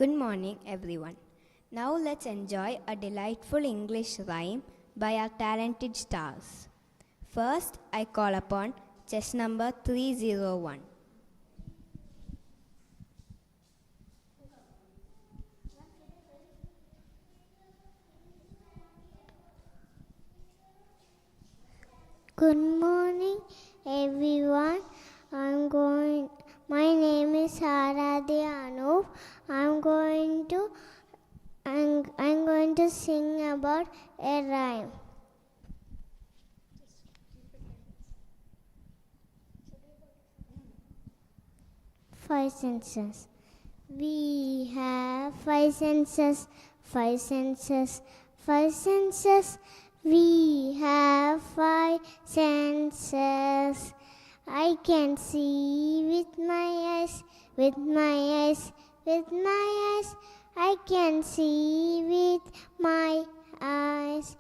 Good morning, everyone. Now let's enjoy a delightful English rhyme by our talented stars. First, I call upon chess number 301. Good morning, everyone. My name is Aradhya Anup. I'm going to sing about a rhyme. Five senses. We have five senses, five senses, five senses. We have five senses. I can see with my eyes, with my eyes, with my eyes. I can see with my eyes.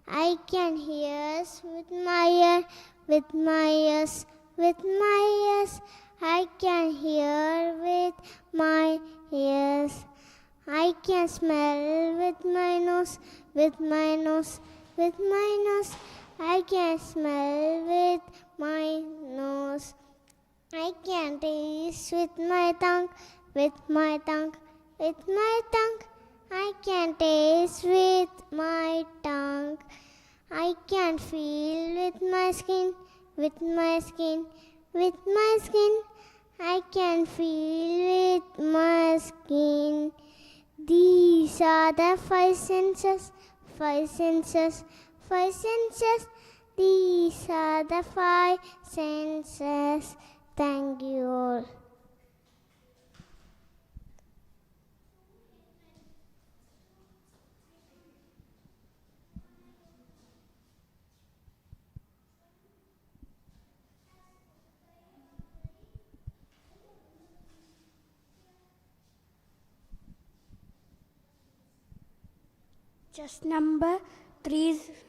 I can hear with my ear, with my ears, with my ears. I can hear with my ears. I can smell with my nose, with my nose, with my nose. I can smell with my nose. I can taste with my tongue, with my tongue, with my tongue. I can taste with my tongue. I can feel with my skin, with my skin, with my skin. I can feel with my skin. These are the five senses, five senses, five senses. These are the five senses. Thank you all. Just number 3.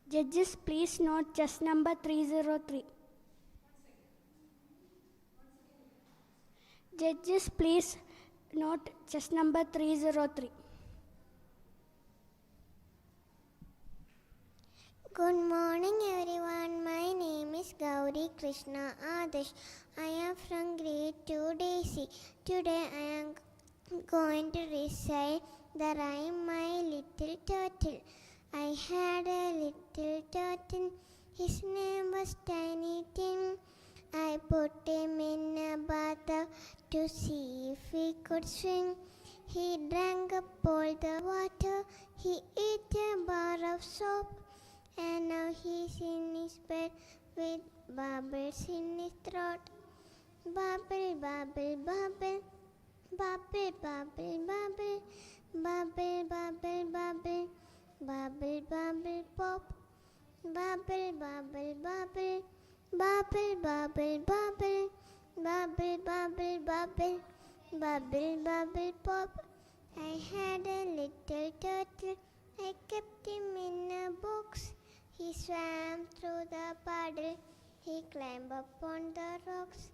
Judges, please note chess number 303. Judges, please note chess number 303. Good morning, everyone. My name is Gauri Krishna Adesh. I am from grade 2 Daisy. Today I am going to recite the rhyme My Little Turtle. I had a little turtle. His name was Tiny Tim. I put him in a bathtub to see if he could swim. He drank up all the water. He ate a bar of soap. And now he's in his bed with bubbles in his throat. Bubble, bubble, bubble. Bubble, bubble, bubble. Bubble, bubble, bubble. Bubble, bubble, pop. Bubble, bubble, bubble. Bubble, bubble, bubble. Bubble, bubble, bubble. Bubble, bubble, pop. I had a little turtle. I kept him in a box. He swam through the puddle. He climbed up on the rocks.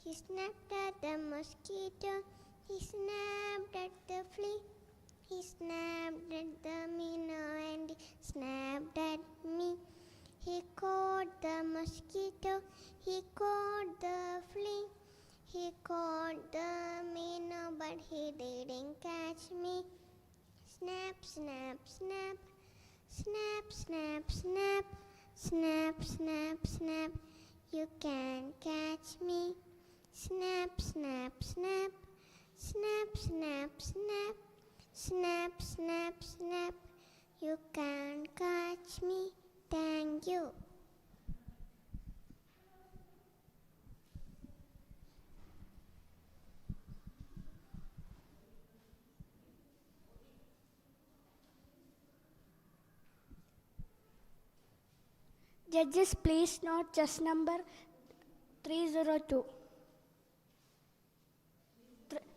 He snapped at the mosquito. He snapped at the flea. He snapped at the minnow and he snapped at me. He caught the mosquito. He caught the flea. He caught the minnow, but he didn't catch me. Snap, snap, snap. Snap, snap, snap. Snap, snap, snap. You can't catch me. Snap, snap, snap. Snap, snap, snap. Snap, snap, snap. You can't catch me. Thank you. Judges, please note chess number 302.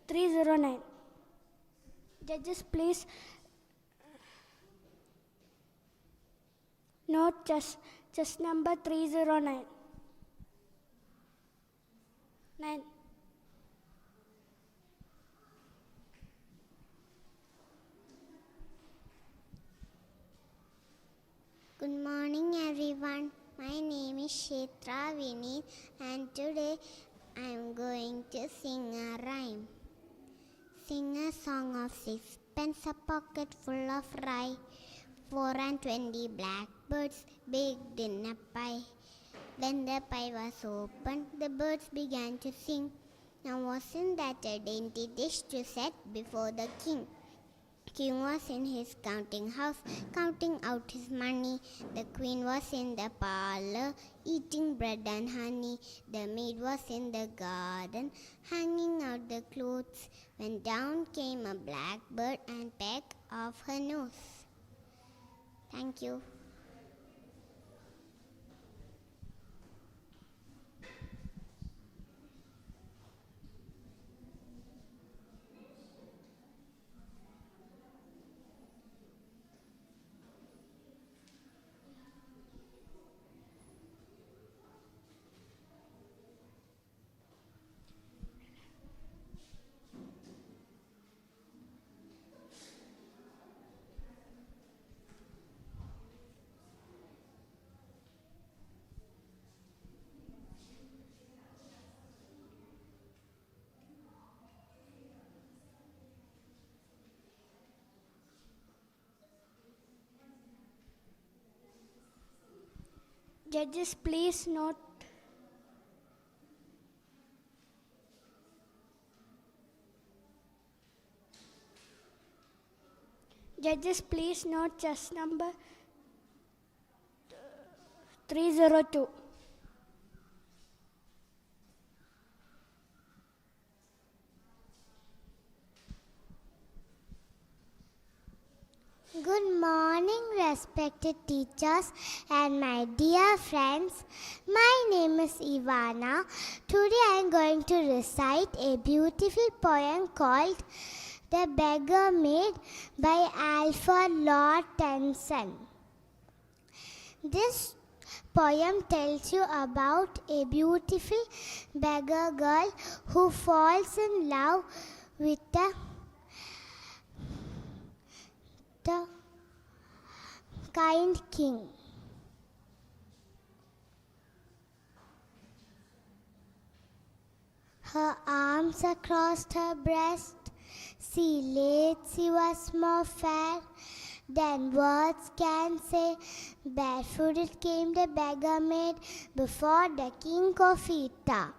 309. Judges, please note chess chest number 309. 9. Good morning, everyone. My name is Kshetra Vineet, and today I am going to sing a rhyme. Sing a song of sixpence, a pocket full of rye, 420 blackbirds baked in a pie. When the pie was opened, the birds began to sing. Now wasn't that a dainty dish to set before the king? King was in his counting house, counting out his money. The queen was in the parlor, eating bread and honey. The maid was in the garden, hanging out the clothes, when down came a blackbird and pecked off her nose. Thank you. Judges, please note. Judges, please note chest number 302. Good morning, respected teachers and my dear friends. My name is Ivana. Today I am going to recite a beautiful poem called The Beggar Maid by Alfred Lord Tennyson. This poem tells you about a beautiful beggar girl who falls in love with the kind king. Her arms across her breast, she laid, she was more fair than words can say. Barefooted came the beggar maid before the king Kofita.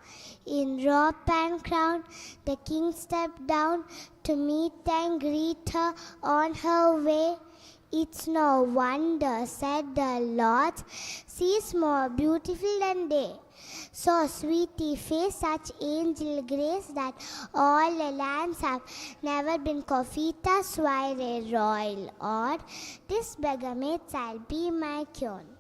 In robe and crown, the king stepped down to meet and greet her on her way. It's no wonder, said the Lord, she's more beautiful than they. So sweetie face, such angel grace, that all the lands have never been Kofita, swire a royal or this beggar maid shall be my queen.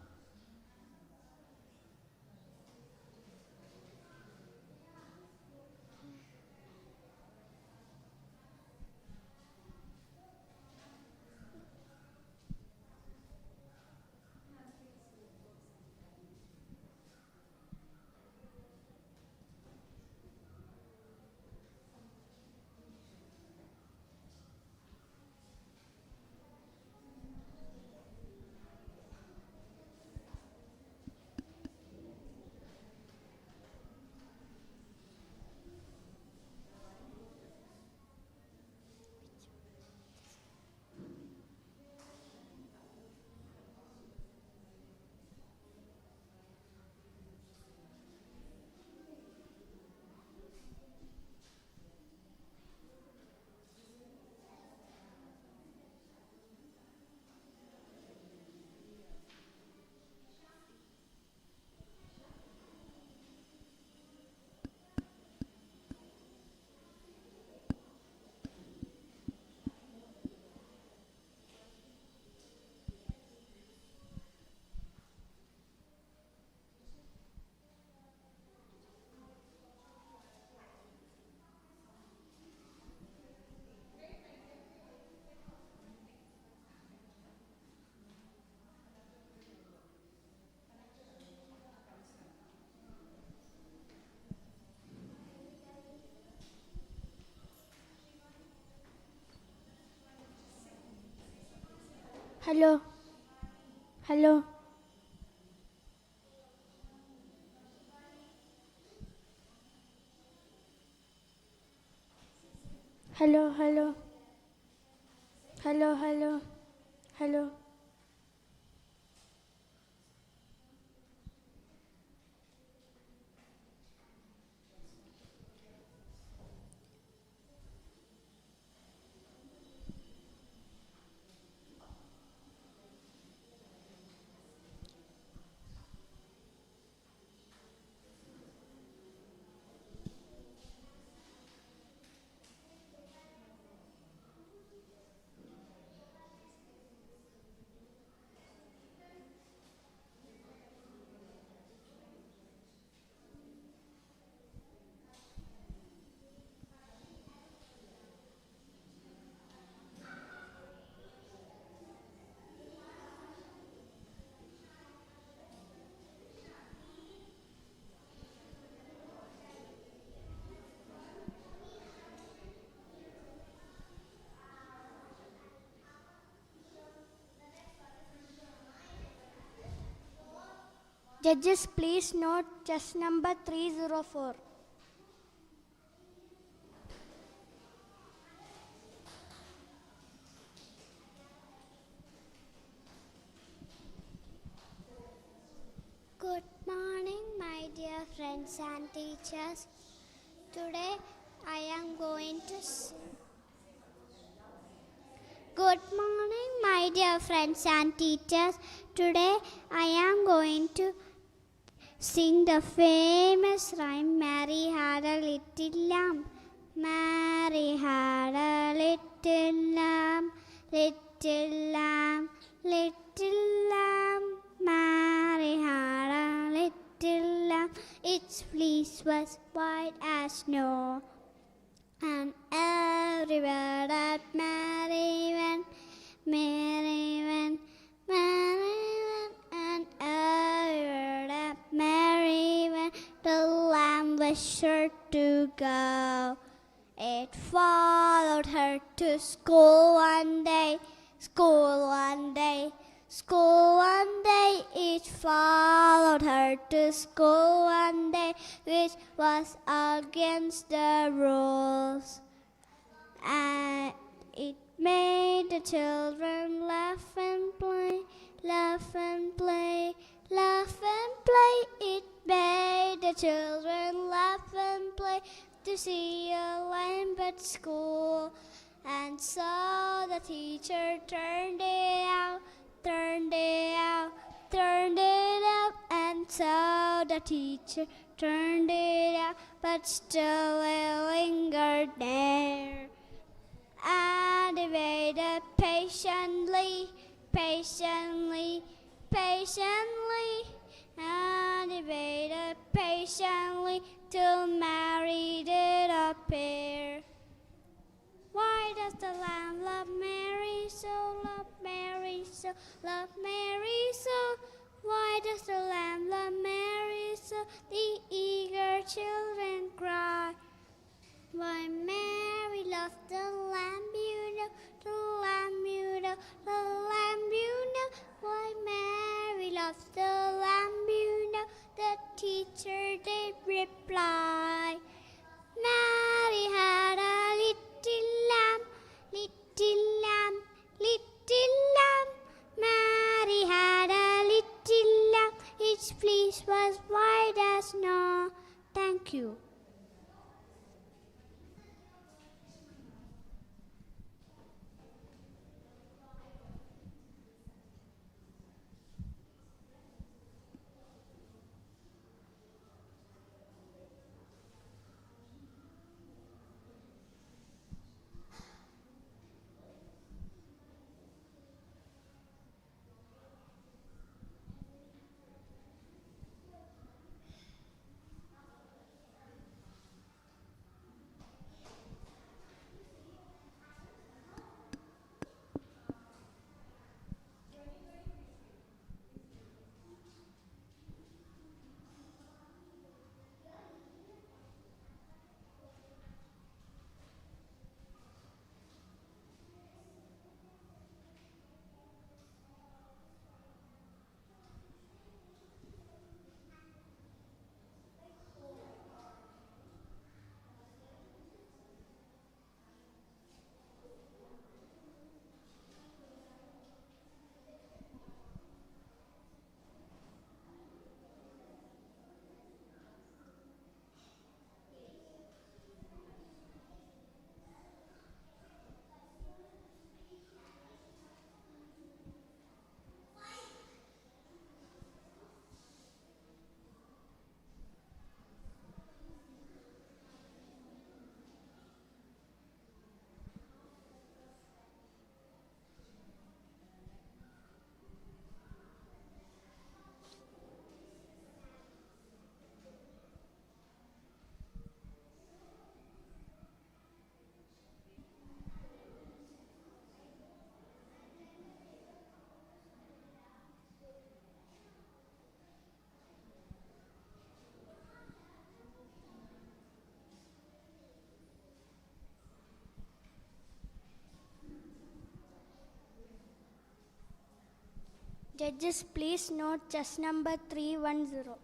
Hello. Hello. Hello, hello. Hello, hello. Hello. Judges, please note chess number 304. Good morning, my dear friends and teachers. Today I am going to Good morning, my dear friends and teachers. Today I am going to sing the famous rhyme, Mary had a little lamb. Mary had a little lamb, little lamb, little lamb. Mary had a little lamb. Its fleece was white as snow, and everywhere that Mary went, Mary went, Mary went, and everywhere that Mary went, the lamb was sure to go. It followed her to school one day, school one day, school one day. It followed her to school one day, which was against the rules. And it made the children laugh and play, laugh and play, laugh and play. It made the children laugh and play to see a lamb at school. And so the teacher turned it out, turned it out, turned it out. And so the teacher turned it out, but still it lingered there. And he waited patiently, patiently, patiently. And he waited patiently till Mary did appear. Why does the lamb love Mary so, love Mary so, love Mary so? Why does the lamb love Mary so? The eager children cry. Why Mary loves the lamb, you know, the lamb, you know, the lamb, you know. Why Mary loves the lamb, you know. The teacher did reply. Mary had a little lamb, little lamb, little lamb. Mary had a little lamb, its fleece was white as snow, Judges, please note chess number 310.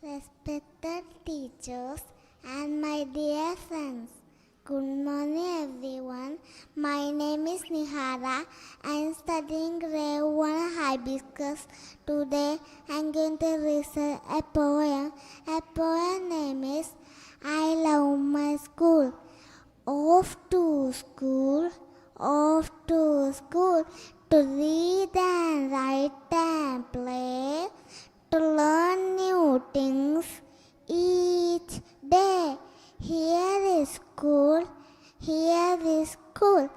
Respected teachers and my dear friends, good morning everyone. My name is Nihara. I am studying grade 1 hibiscus. Today I am going to recite a poem. A poem name is I Love My School. Off to school, off to school, to read and write and play, to learn new things each day. Here is school, here is school.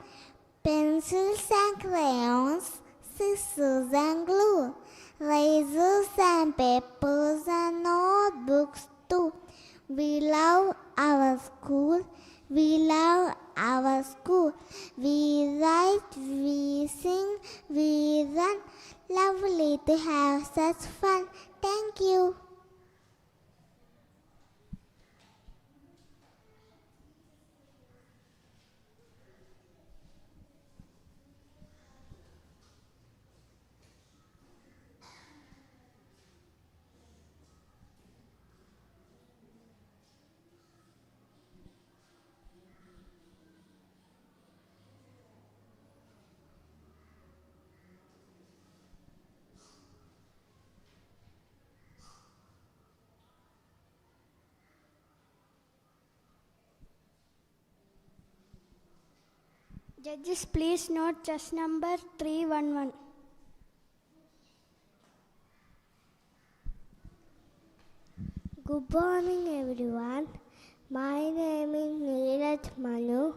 Pencils and crayons, scissors and glue, razors and papers and notebooks too. We love our school, we love our school. We write, we sing, we run. Lovely to have such fun. Thank you. Judges, please note chess number 311. Good morning everyone. My name is Neeraj Manu.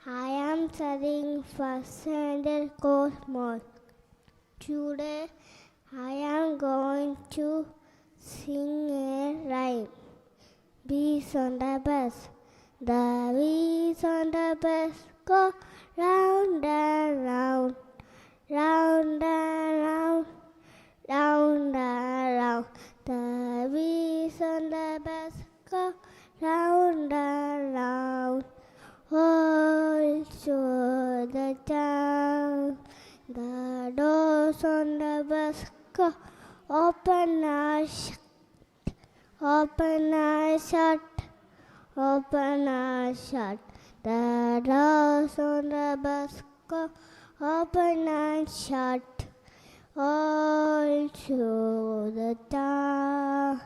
I am studying first standard Cosmos. Today I am going to sing a rhyme. Bees on the bus. The bees on the bus go round and round, round and round, round and round. The bees on the bus go round and round, all through the town. The doors on the bus go open and shut, open and shut, open and shut. The doors on the bus go open and shut, all through the town.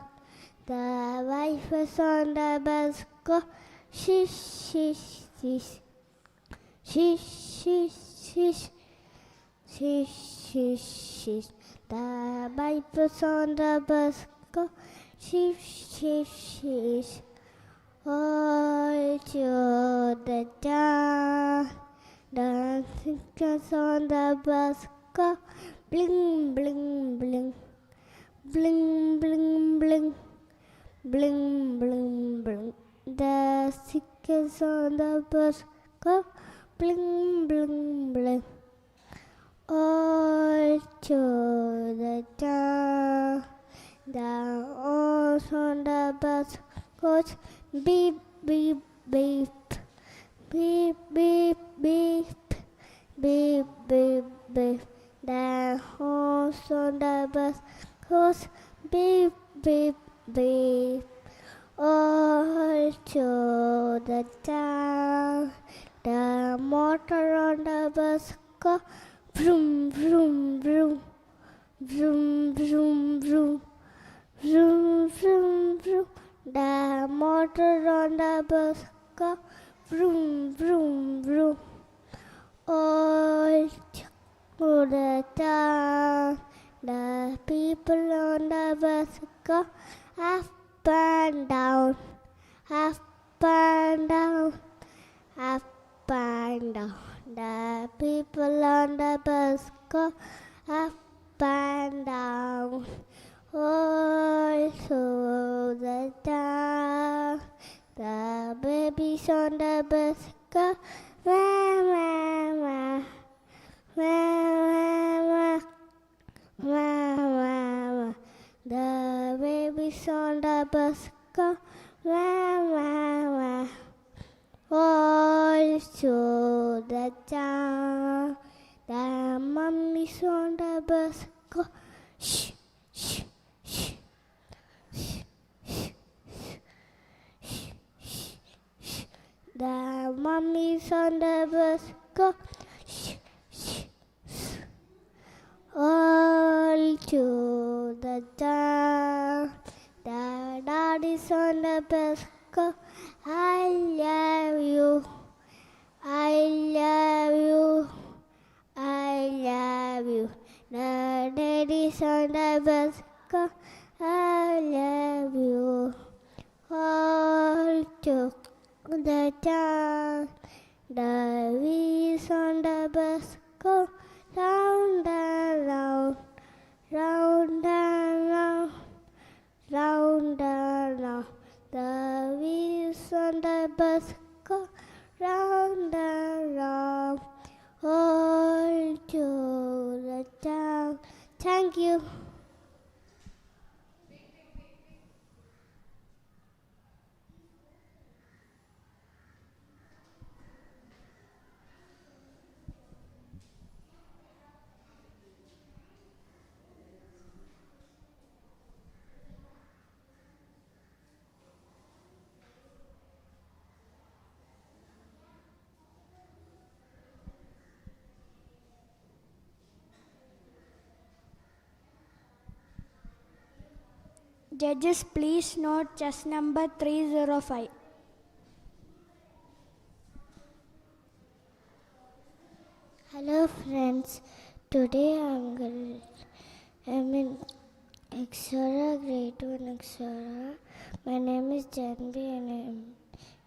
The wipers on the bus go shish, shish, shish, shish, shish, shish, shish, shish, shish. The wipers on the bus go shish, shish, shish, all through the town. The stickers on the bus go bling, bling, bling, bling, bling, bling, bling, bling, bling. The stickers on the bus go bling, bling, bling, all through the town. The horse on the bus goes beep, beep, beep, beep, beep, beep, beep, beep, beep. The horse on the bus goes beep, beep, beep, all through the town. The motor on the bus goes vroom, vroom, vroom, vroom, vroom, vroom, vroom, vroom, vroom. The motor on the bus goes vroom, vroom, vroom, all through the town. The people on the bus go up and down, up and down, up and down. The people on the bus go up and down, all through the town. The babies on the bus go wah, wah, wah, wah, wah, wah, wah, wah, wah. The babies on the bus go wah, town. The mummy's on the bus. Go, shh, shh, shh, shh, shh, shh, shh, shh. The mummy's on the bus. Go, shh, shh, shh. All to the town. The daddy's on the bus. Go, I love you. I love you. I love you. The daddy's on the bus. Go, I love you. All to the town. The wheels on the bus go round and round, round and round, round and round. The wheels on the bus go round and round, all to the town. Thank you. Judges, please note chess number 305. Hello friends, today I'm in Exora, grade 1 Exora. My name is Janvi and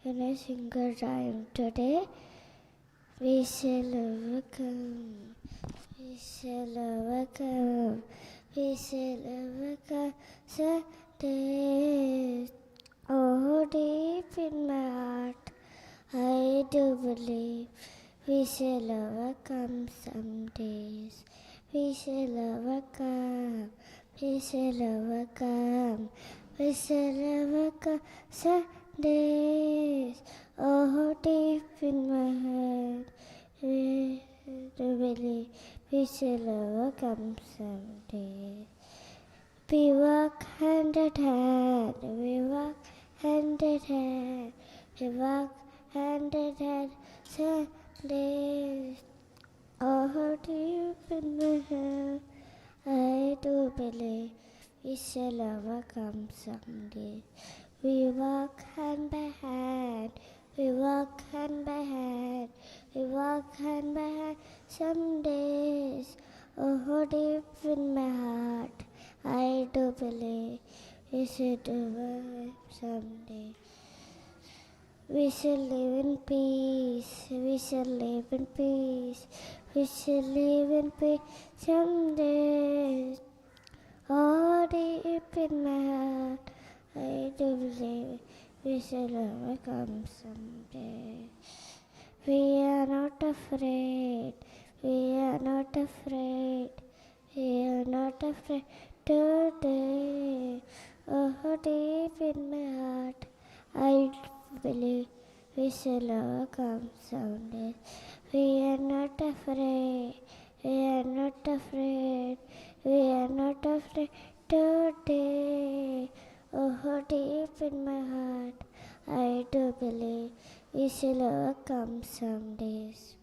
I'm in a singer rhyme. Today we shall overcome, we shall overcome, we shall overcome Sundays. Oh, deep in my heart, I do believe we shall overcome some days. We shall overcome, we shall overcome, we shall overcome some days. Oh, deep in my heart, we do believe we shall overcome some days. We walk hand in hand, we walk hand in hand, we walk hand in hand some days. Oh, deep in my heart, I do believe we shall overcome someday. We walk hand by hand, we walk hand by hand, we walk hand by hand some days. Oh, deep in my heart, I do believe we should overcome someday. We shall live in peace, we shall live in peace, we shall live in peace someday. Oh, deep in my heart, I do believe we shall overcome someday. We are not afraid, we are not afraid, we are not afraid today. Oh, deep in my heart, I believe we shall overcome someday. We are not afraid, we are not afraid, we are not afraid today. Oh, deep in my heart, I do believe we shall overcome some days.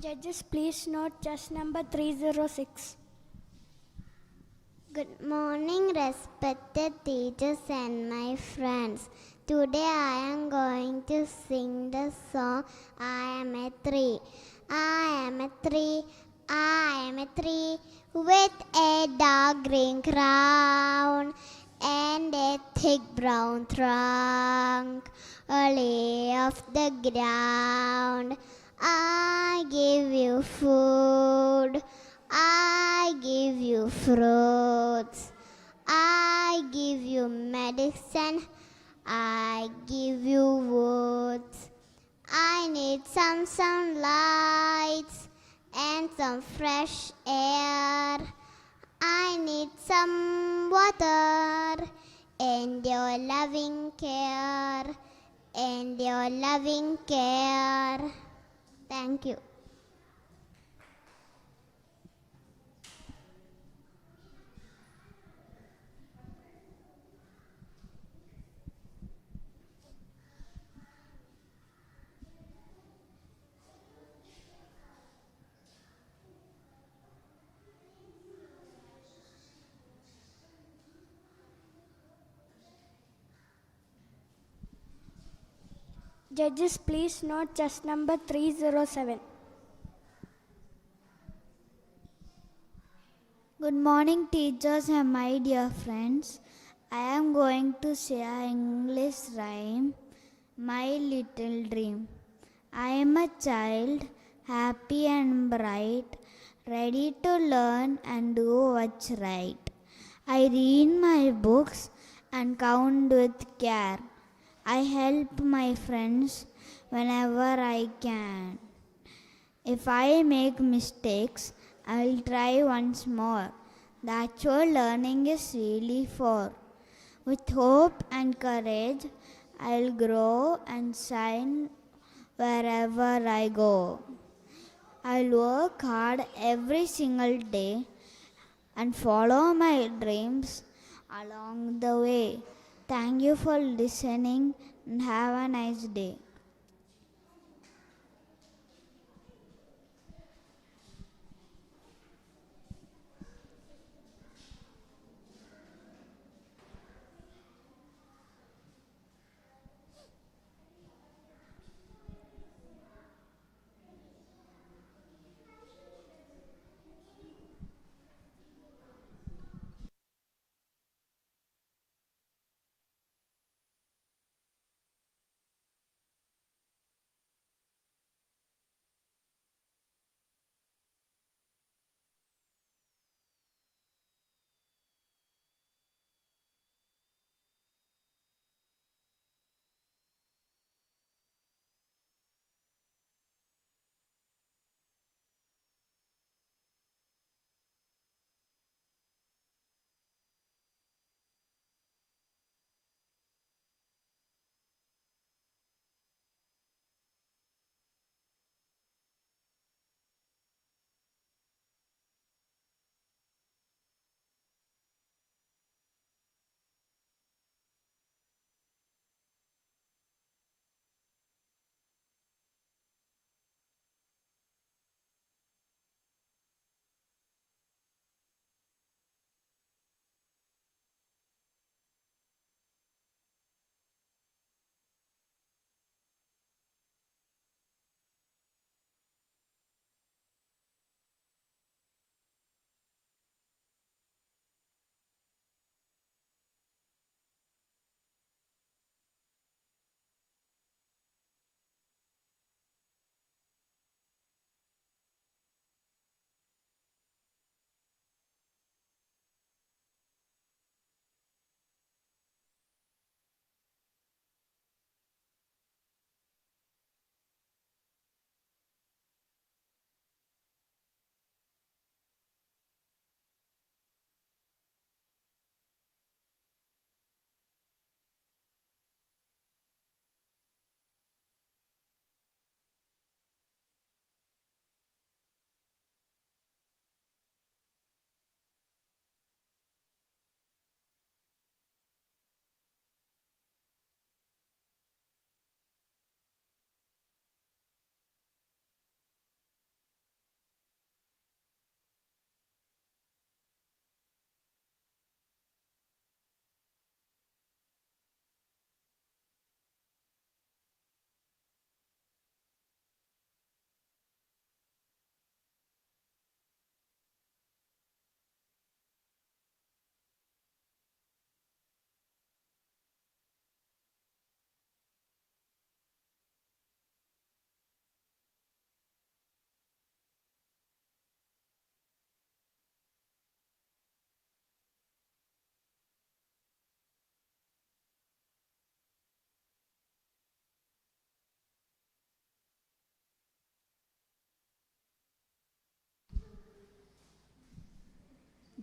Judges, please note chess number 306. Good morning, respected teachers and my friends. Today I am going to sing the song I am a tree. I am a tree. I am a tree with a dark green crown and a thick brown trunk, early off the ground. I give you food. I give you fruits. I give you medicine. I give you woods. I need some sunlight and some fresh air. I need some water and your loving care. And your loving care. Thank you. Judges, please note chess number 307. Good morning, teachers and my dear friends. I am going to say an English rhyme, My Little Dream. I am a child, happy and bright, ready to learn and do what's right. I read my books and count with care. I help my friends whenever I can. If I make mistakes, I'll try once more. That's what learning is really for. With hope and courage, I'll grow and shine wherever I go. I'll work hard every single day and follow my dreams along the way. Thank you for listening and have a nice day.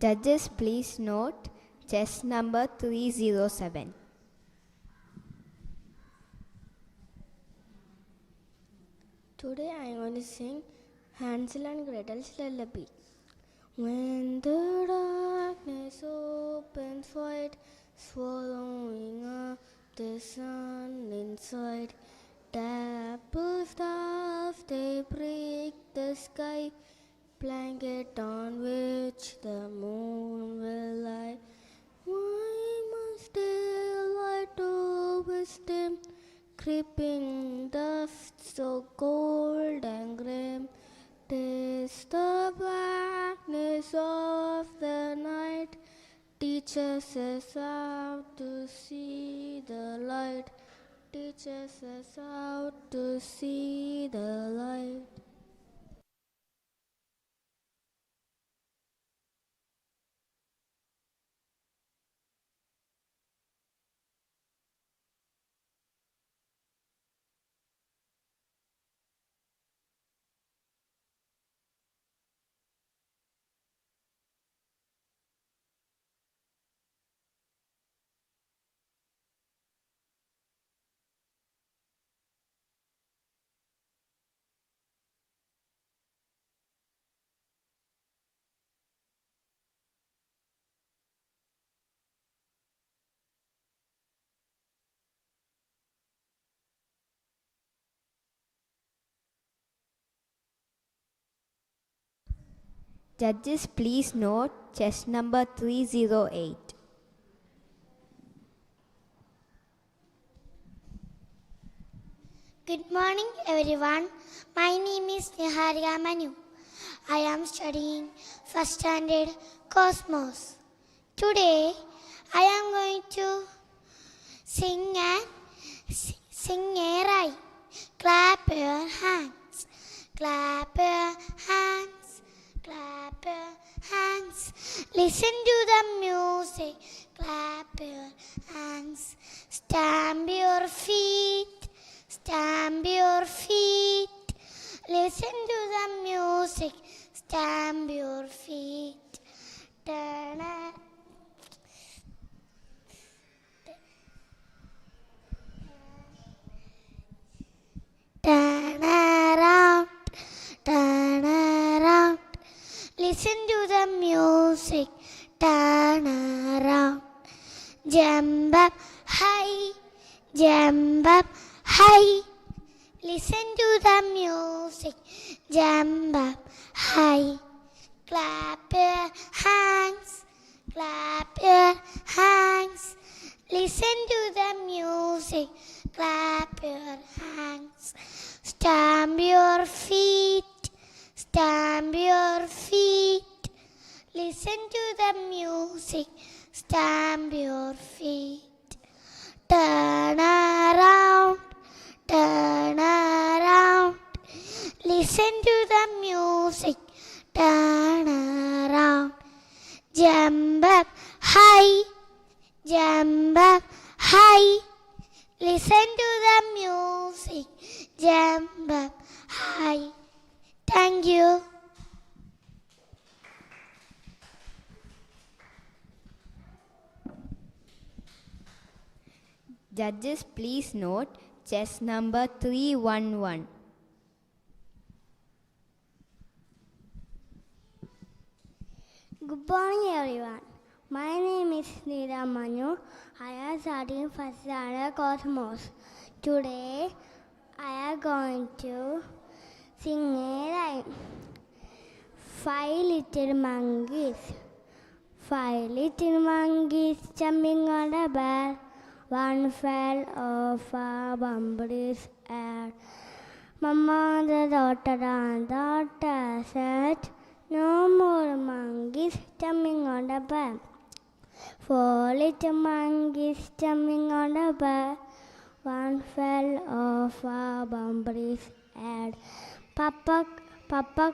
Judges, please note chess number 307. Today I am going to sing Hansel and Gretel's Lullaby. When the darkness opens wide, swallowing up the sun inside, dapple stars they break the sky, blanket on which the moon will lie. Why must daylight always dim, creeping dust so cold and grim? 'Tis the blackness of the night teaches us how to see the light. Teaches us how to see the light. Judges, please note chess number 308. Good morning, everyone. My name is Niharika Manu. I am studying first standard Cosmos. Today, I am going to sing a rhyme. Clap your hands, clap your hands, clap your hands. Listen to the music. Clap your hands. Stamp your feet. Stamp your feet. Listen to the music. Stamp your feet. Turn it. Turn around. Turn around. Listen to the music. Turn around. Jump up high. Jump up high. Listen to the music. Jump up high. Clap your hands. Clap your hands. Listen to the music. Clap your hands. Stamp your feet. Stamp your feet. Listen to the music. Stamp your feet. Turn around. Turn around. Listen to the music. Turn around. Jump up high. Jump up high. Listen to the music. Jump up high. Thank you. Judges, please note chess number 311. Good morning, everyone. My name is Neera Manu. I am studying first standard Cosmos. Today, I am going to sing a rhyme. 5 little monkeys. 5 little monkeys jumping on a bed. One fell off a bumblebee's head. Mama, the daughter said, no more monkeys jumping on the bed. 4 little monkeys jumping on the bed. One fell off a bumblebee's head. Papa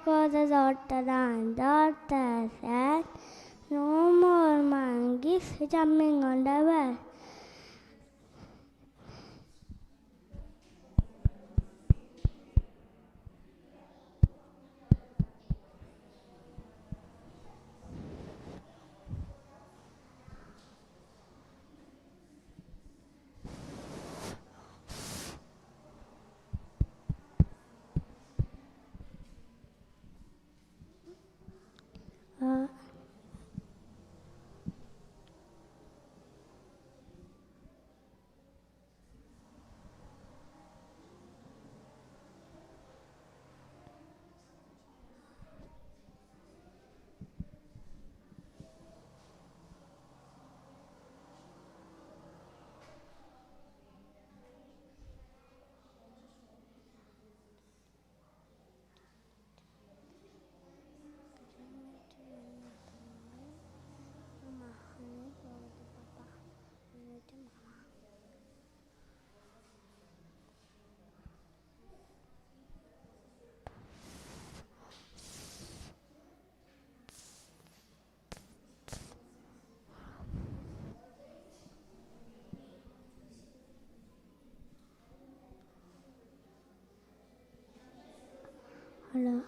called the daughter and daughter said, no more monkeys jumping on the bed. Hello.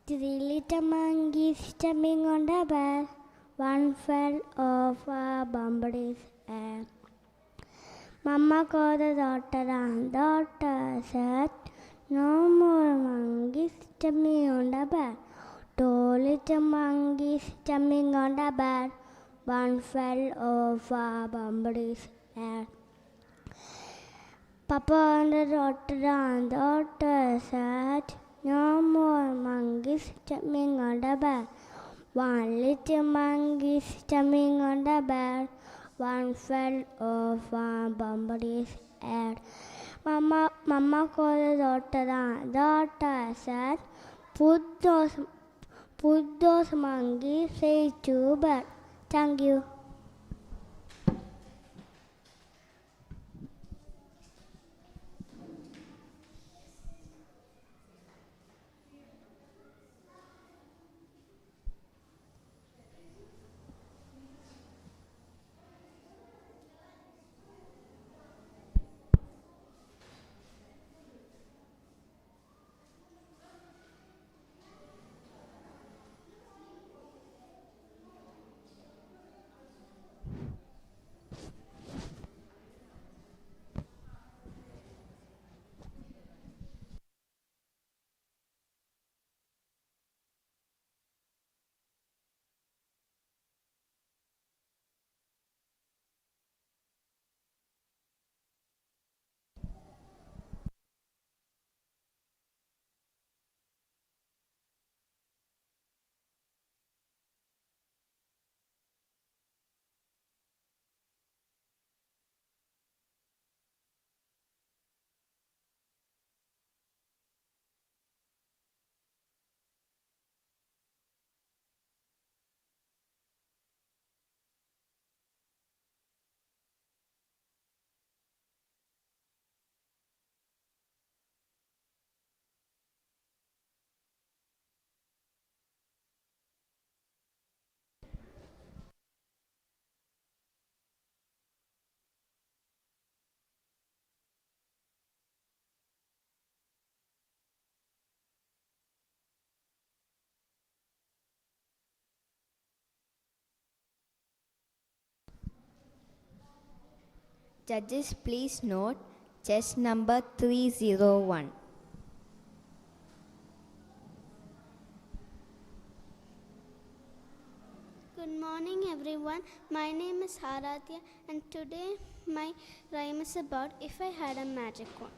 Three little monkeys jumping on the bed. One fell off a bumblebee's head. Mama called the daughter and daughter said, "No more monkeys jumping on the bed." Two little monkeys jumping on the bed. One fell off a bumblebee's head. Papa and the daughter said, "No more monkeys jumping on the bed." One little monkey jumping on the bed. One fell off a bumblebee's head. Mama called the daughter and daughter said, Put those monkeys to bed." Thank you. Judges, please note chess number 301. Good morning everyone. My name is Haratya and today my rhyme is about if I had a magic wand.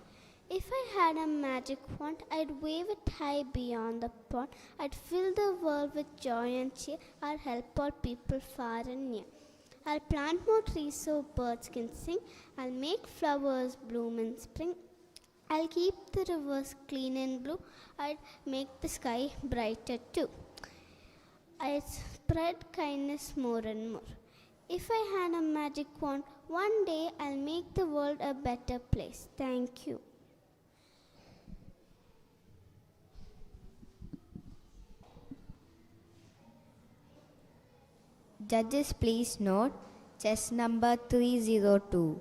If I had a magic wand, I'd wave it high beyond the pond. I'd fill the world with joy and cheer. I'd help all people far and near. I'll plant more trees so birds can sing. I'll make flowers bloom in spring. I'll keep the rivers clean and blue. I'd make the sky brighter too. I'd spread kindness more and more. If I had a magic wand, one day I'll make the world a better place. Thank you. Judges, please note chess number 302.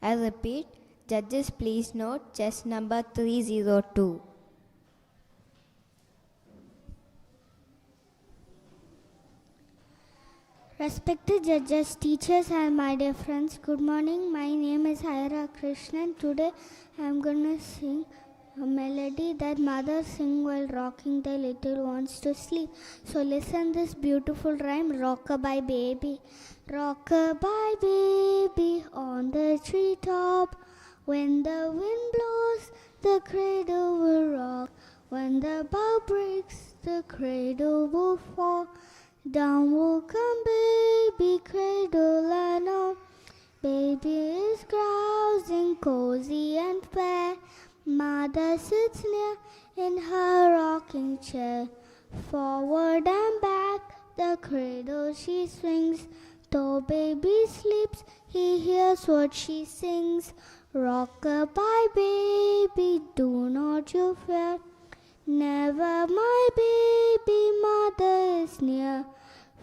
I repeat, judges, please note chess number 302. Respected judges, teachers, and my dear friends, good morning. My name is Haira Krishnan. Today I am going to sing a melody that mothers sing while rocking their little ones to sleep. So listen this beautiful rhyme, Rock-a-bye baby. Rock-a-bye baby on the treetop. When the wind blows, the cradle will rock. When the bough breaks, the cradle will fall. Down will come baby, cradle and all. Baby is grousing, cozy and fair. Mother sits near in her rocking chair. Forward and back, the cradle she swings. Though baby sleeps, he hears what she sings. Rock-a-bye baby, do not you fear. Never my baby mother is near.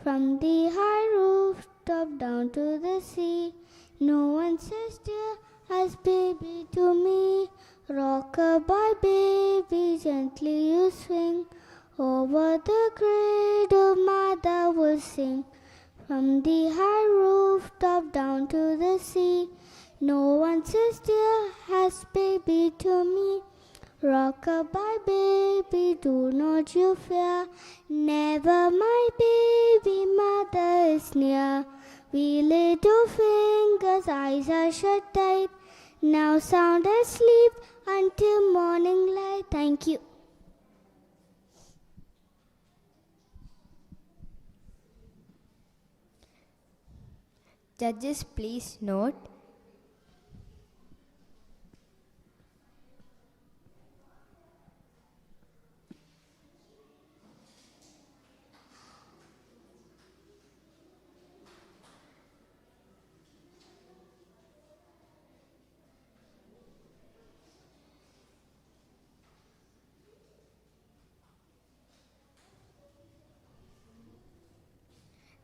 From the high rooftop down to the sea, no one says dear as baby to me. Rock-a-bye baby, gently you swing. Over the cradle mother will sing. From the high rooftop down to the sea, no one says dear as baby to me. Rock-a-bye baby, do not you fear. Never my baby mother is near. We little fingers, eyes are shut tight. Now sound asleep until morning light. Thank you. Judges, please note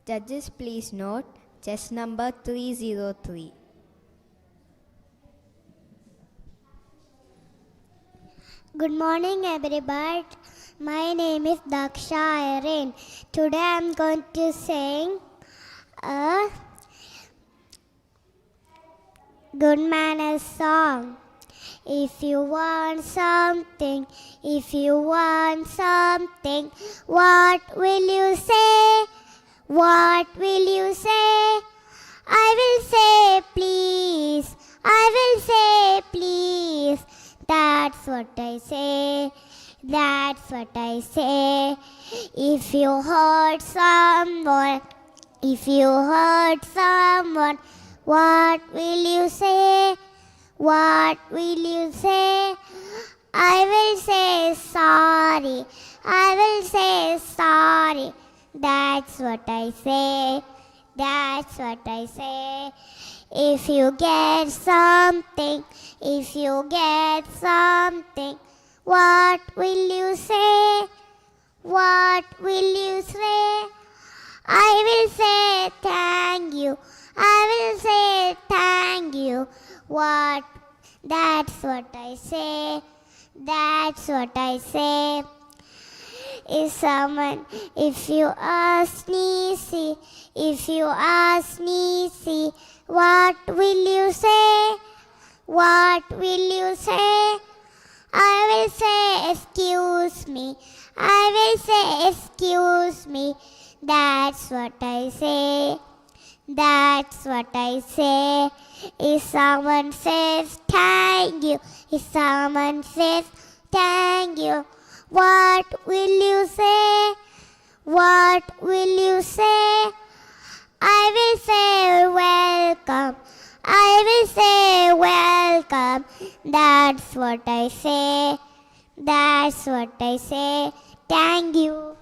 Judges, please note chess number 303. Good morning, everybody. My name is Daksha Irene. Today I am going to sing a good manners song. If you want something, what will you say? What will you say? I will say please. I will say please. That's what I say. That's what I say. If you hurt someone, what will you say? What will you say? I will say sorry. I will say sorry. That's what I say. That's what I say. If you get something, what will you say? What will you say? I will say thank you. I will say thank you. What? That's what I say. That's what I say. is someone. If you ask Nisi, if you ask Nisi, what will you say? What will you say? I will say, excuse me. I will say, excuse me. That's what I say. That's what I say. If someone says thank you, if someone says thank you, what will you say? What will you say? I will say welcome. I will say welcome. That's what I say. That's what I say. Thank you.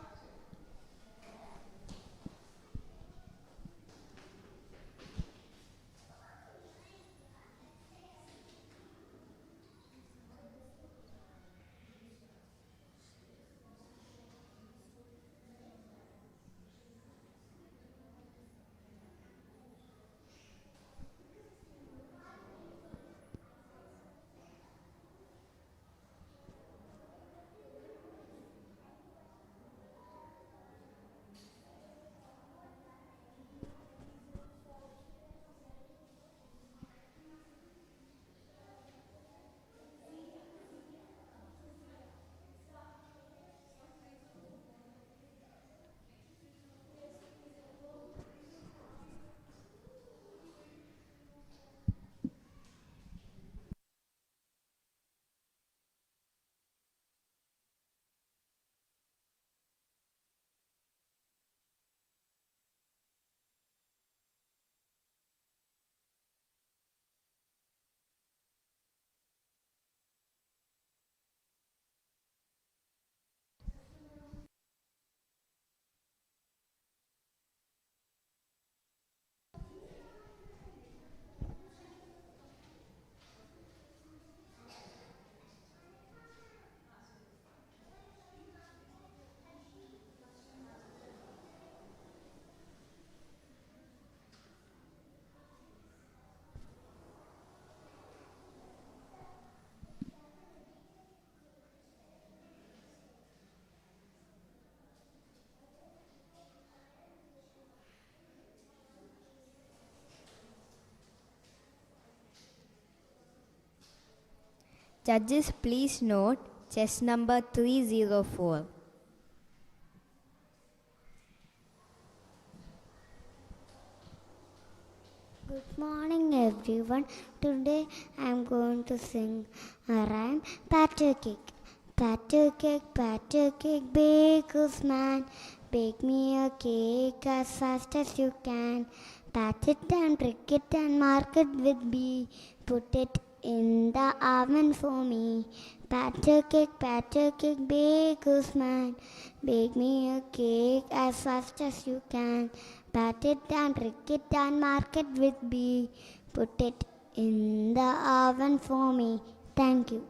Judges, please note chess number 304. Good morning, everyone. Today I am going to sing a rhyme. Batter cake, batter cake, baker's man. Bake me a cake as fast as you can. Pat it and prick it and mark it with B. Put it in the oven for me. Batter cake, baker's man. Bake me a cake as fast as you can. Pat it and prick it and mark it with B. Put it in the oven for me. Thank you.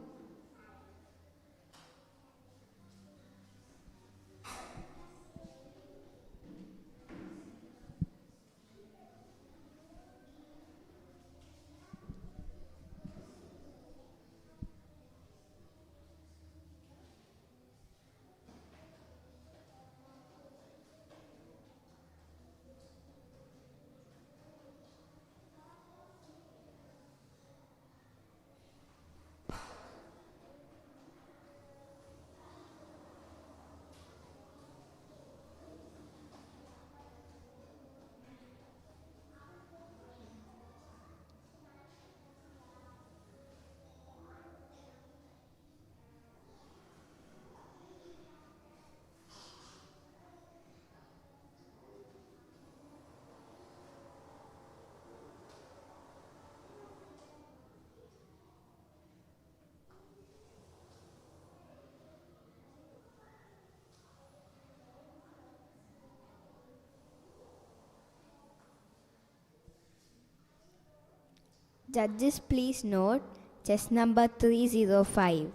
Judges, please note chess number 305.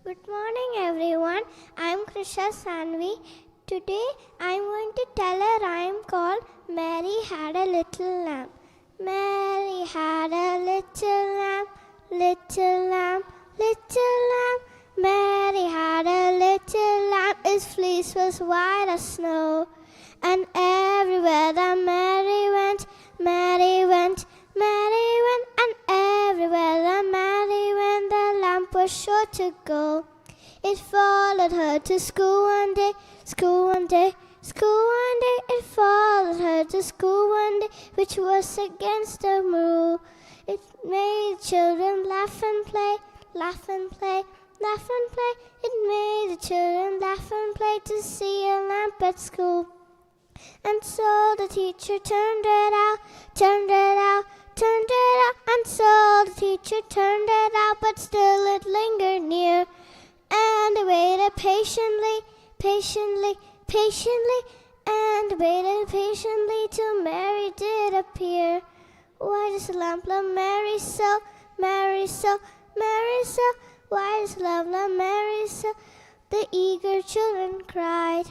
Good morning, everyone. I'm Krisha Sanvi. Today I'm going to tell a rhyme called Mary Had a Little Lamb. Mary had a little lamb, little lamb, little lamb. Mary had a little lamb, its fleece was white as snow. And everywhere that Mary went, Mary went, Mary went. And everywhere that Mary went, the lamb was sure to go. It followed her to school one day, school one day, school one day. It followed her to school one day, which was against the rule. It made children laugh and play, laugh and play, laugh and play. It made the children laugh and play to see a lamp at school. And so the teacher turned it out, turned it out, turned it out. And so the teacher turned it out, but still it lingered near. And they waited patiently, patiently, patiently, and waited patiently till Mary did appear. Why does the lamp love Mary so, Mary so, Mary so? Why does love love Mary so? The eager children cried.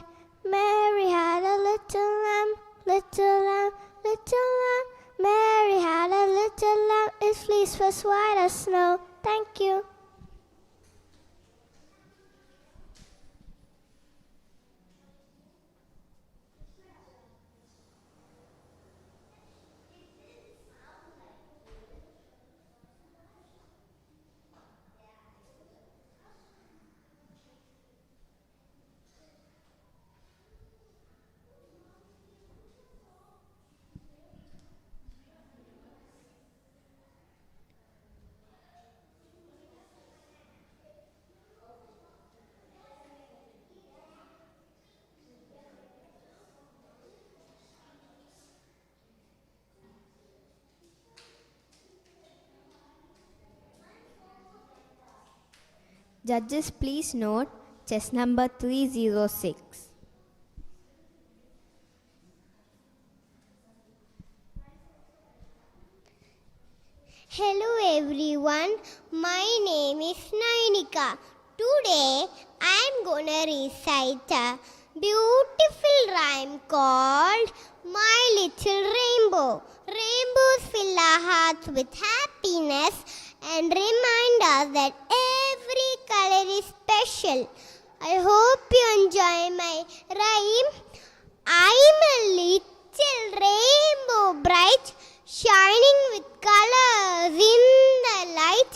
Mary had a little lamb, little lamb, little lamb. Mary had a little lamb, its fleece was white as snow. Thank you. Judges, please note chess number 306. Hello everyone, my name is Nainika. Today I am gonna recite a beautiful rhyme called My Little Rainbow. Rainbows fill our hearts with happiness and remind us that every color is special. I hope you enjoy my rhyme. I'm a little rainbow bright, shining with colors in the light.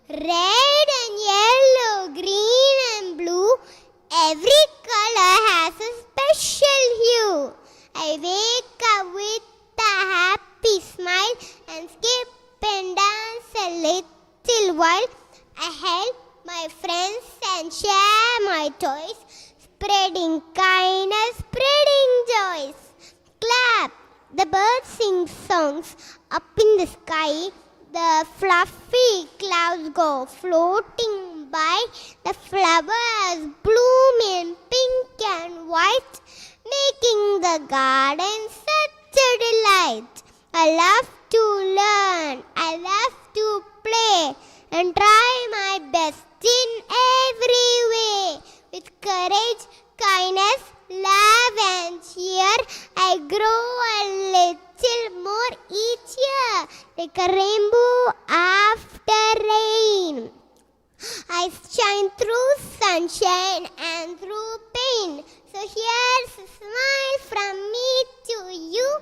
Red and yellow, green and blue, every color has a special hue. I wake up with a happy smile and skip and dance a little while. I help my friends and share my toys, spreading kindness, spreading joys. Clap, the birds sing songs up in the sky. The fluffy clouds go floating by. The flowers bloom in pink and white, making the garden such a delight. I love to learn, I love to play, and try my best in every way. With courage, kindness, love and cheer, I grow a little more each year, like a rainbow after rain. I shine through sunshine and through pain. So here's a smile from me to you,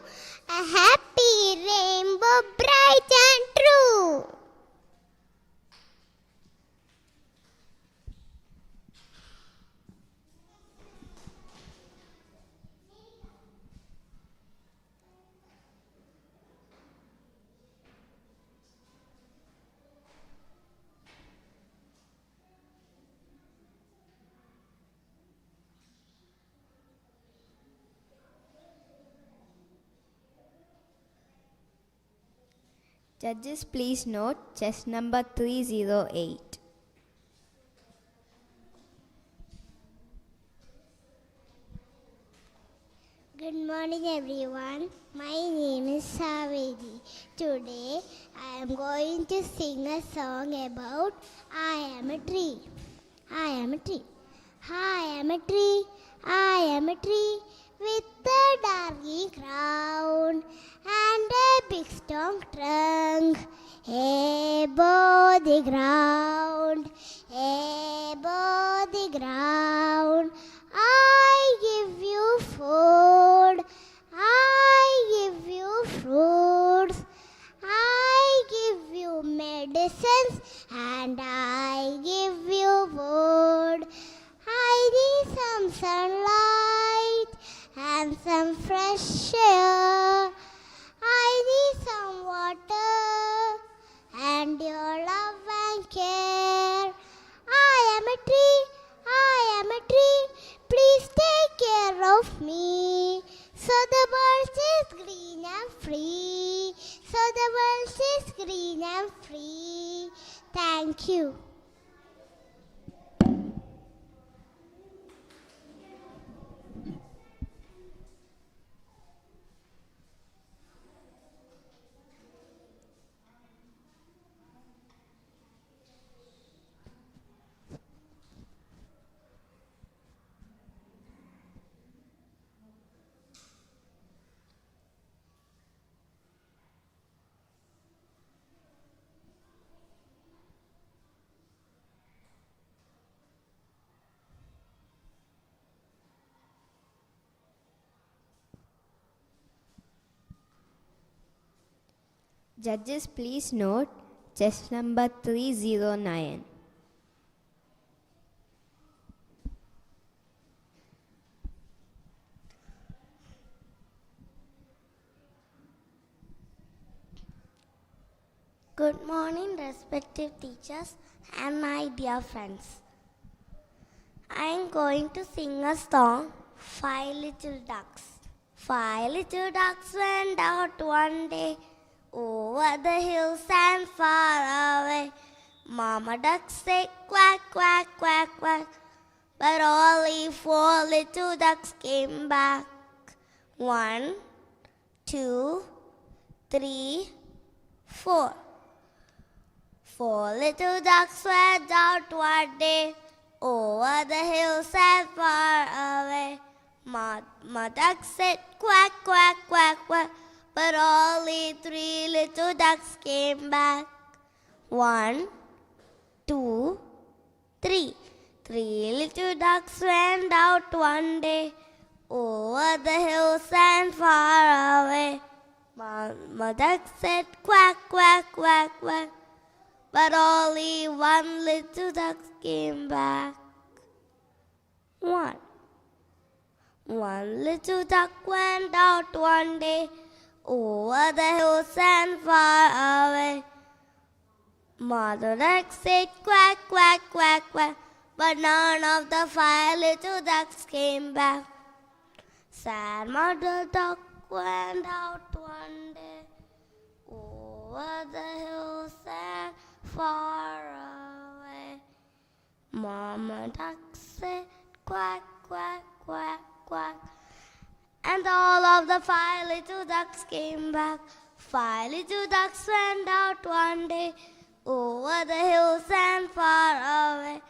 a happy rainbow, bright and true. Judges, please note chess number 308. Good morning everyone. My name is Savedi. Today I am going to sing a song about I am a tree. I am a tree. I am a tree. I am a tree with a dark crown and a big strong trunk. above the ground, above the ground. I give you food, I give you fruits, I give you medicines, and I give you wood. I need some sunlight and some fresh air. I need some water and your love and care. I am a tree, I am a tree. Please take care of me. So the world is green and free. So the world is green and free. Thank you. Judges, please note chest number 309. Good morning, respective teachers and my dear friends. I am going to sing a song, Five Little Ducks. Five little ducks went out one day over the hills and far away. Mama duck said quack, quack, quack, quack, but only four little ducks came back. 1, 2, 3, 4. 4 little ducks went out one day over the hills and far away. Mama duck said quack, quack, quack, quack, but only 3 little ducks came back. 1, 2, 3. 3 little ducks went out one day over the hills and far away. Mama duck said quack, quack, quack, quack, but only 1 little duck came back. 1 little duck went out one day over the hills and far away. Mother duck said quack, quack, quack, quack, but none of the 5 little ducks came back. Sad mother duck went out one day over the hills and far away. Mama duck said quack, quack, quack, quack, and all of the 5 little ducks came back. 5 little ducks went out one day over the hills and far away.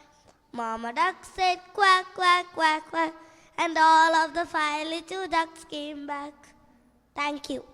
Mama duck said quack, quack, quack, quack, and all of the 5 little ducks came back. Thank you.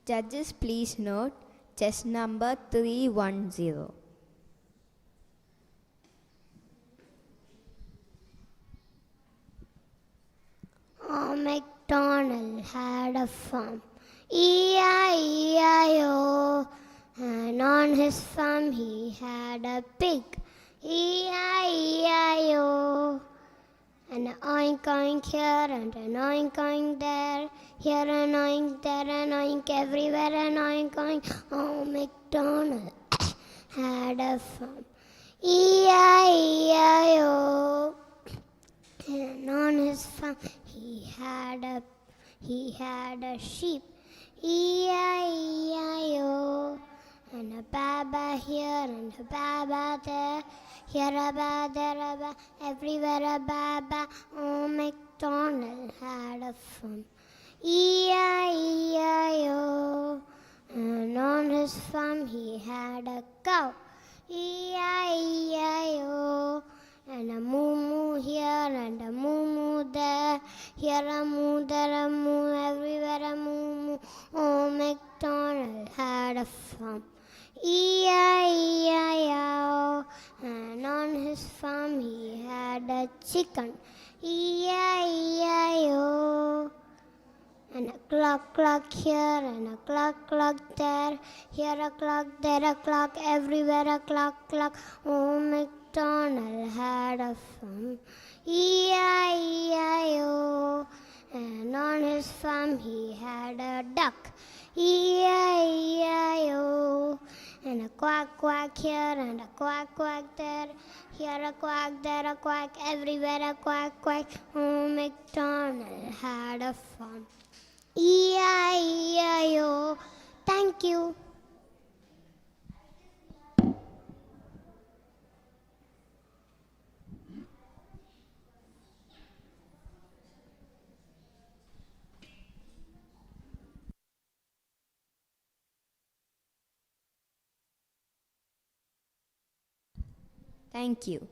Judges, please note chest number 310. MacDonald had a farm, E-I-E-I-O, and on his farm he had a pig, E-I-E-I-O. An oink oink here and an oink oink there, here an oink, there an oink, everywhere an oink oink. Oh, MacDonald had a farm, E-I-E-I-O. And on his farm he had a he had a sheep. E-I-E-I-O. And a baba here and a baba there. Here a ba, there a ba, everywhere a baba. Oh, MacDonald had a farm. E-I-E-I-O. And on his farm he had a cow. E-I-E-I-O. And a moo-moo here and a moo-moo there. Here a moo, there a moo, everywhere a moo-moo. Oh, MacDonald had a farm. E-I-E-I-O. And on his farm he had a chicken. E-I-E-I-O. And a clock, clock here, and a clock, clock there. Here a clock, there a clock, everywhere a clock, clock. Oh, MacDonald had a farm. E-I-E-I-O. And on his farm he had a duck. E-I-E-I-O. And a quack, quack here, and a quack, quack there. Here a quack, there a quack, everywhere a quack, quack. Oh, MacDonald had a farm. E-I-E-I-O. Thank you. Thank you.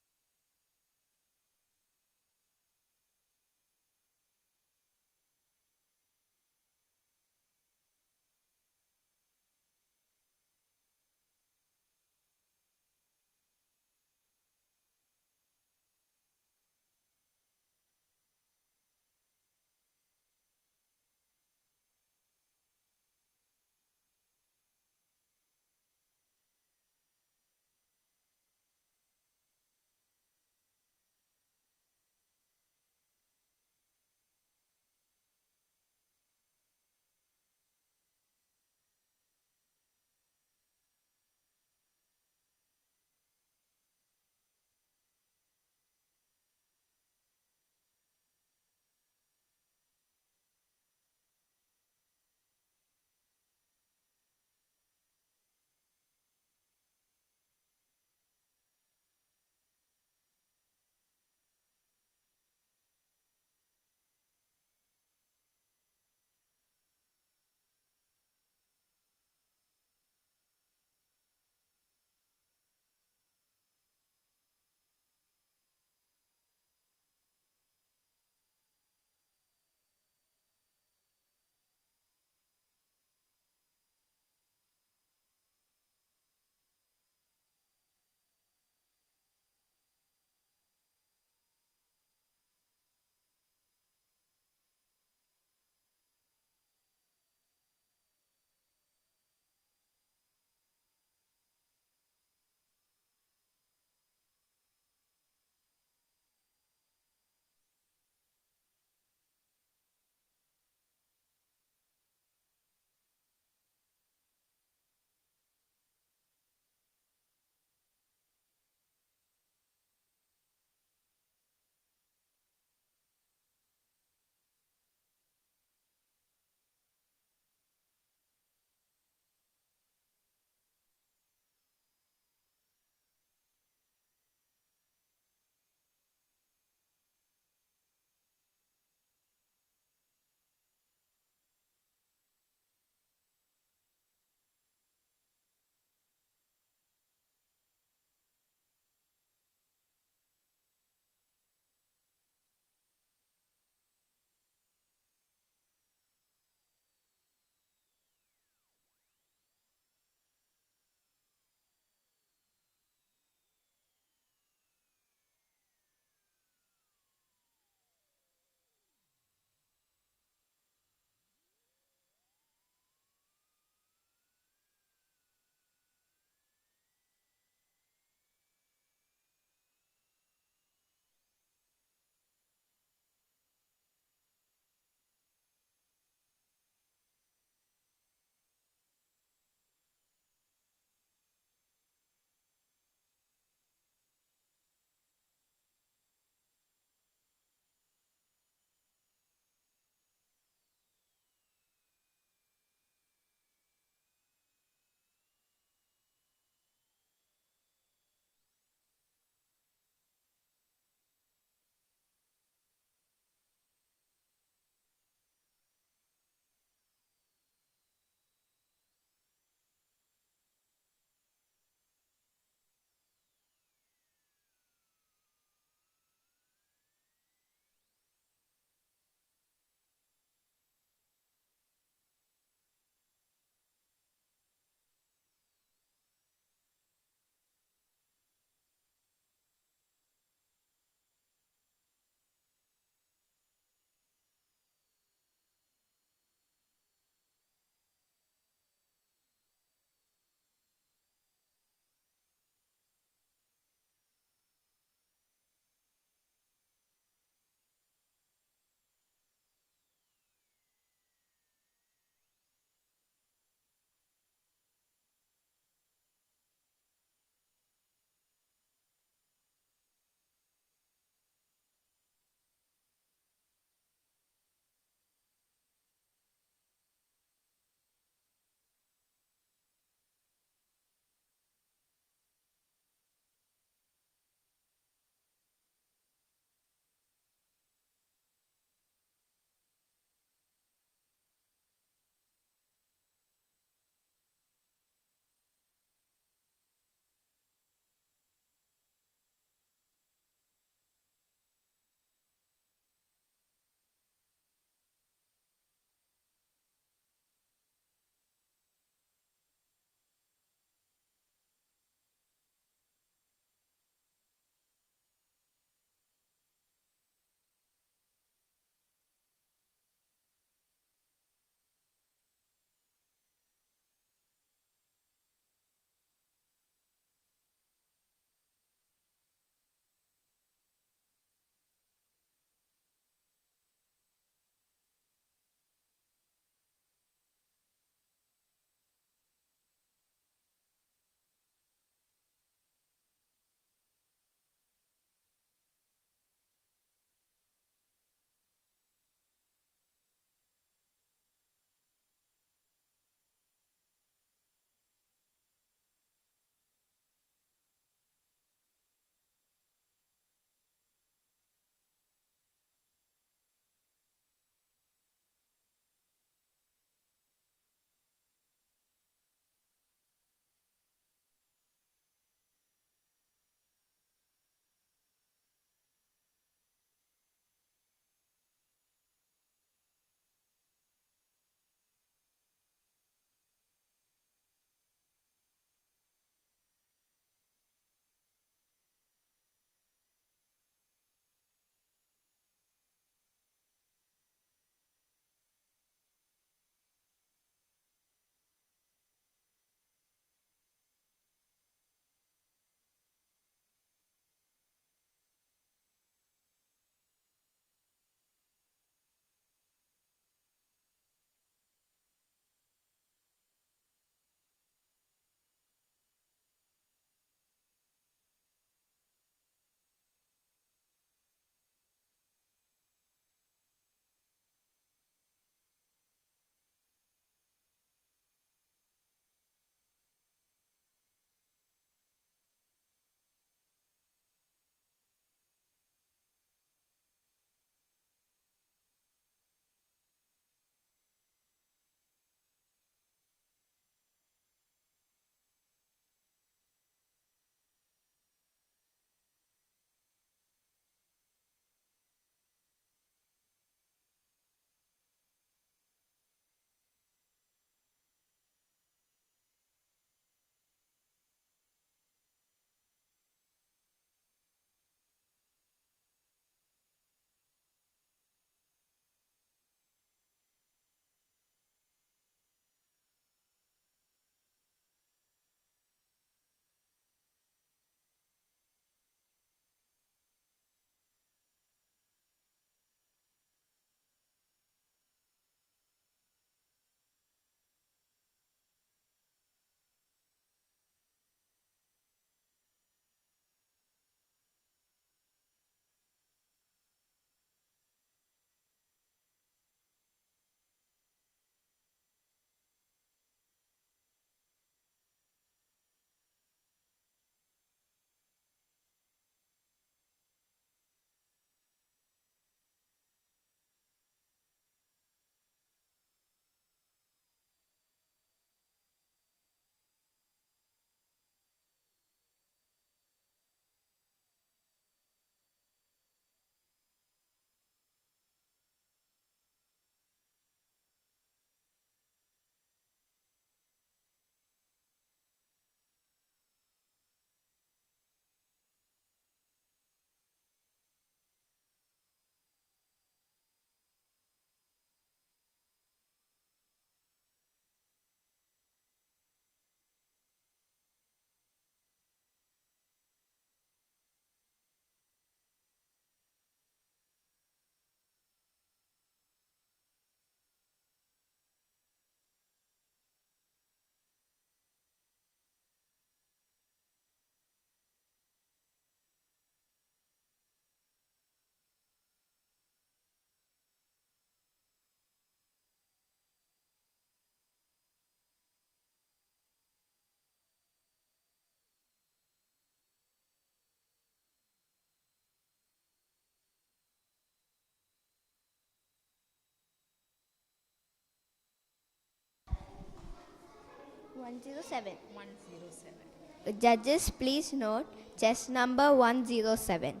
107. 107. Judges, please note chess number 107.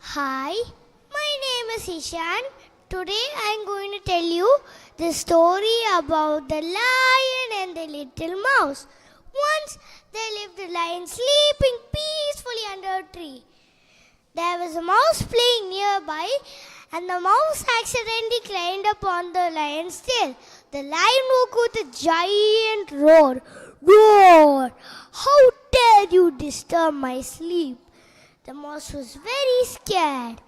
Hi, my name is Ishan. Today I am going to tell you the story about the lion and the little mouse. Once there lived a lion sleeping peacefully under a tree. There was a mouse playing nearby, and the mouse accidentally climbed upon the lion's tail. The lion woke with a giant roar. Roar! How dare you disturb my sleep? The mouse was very scared.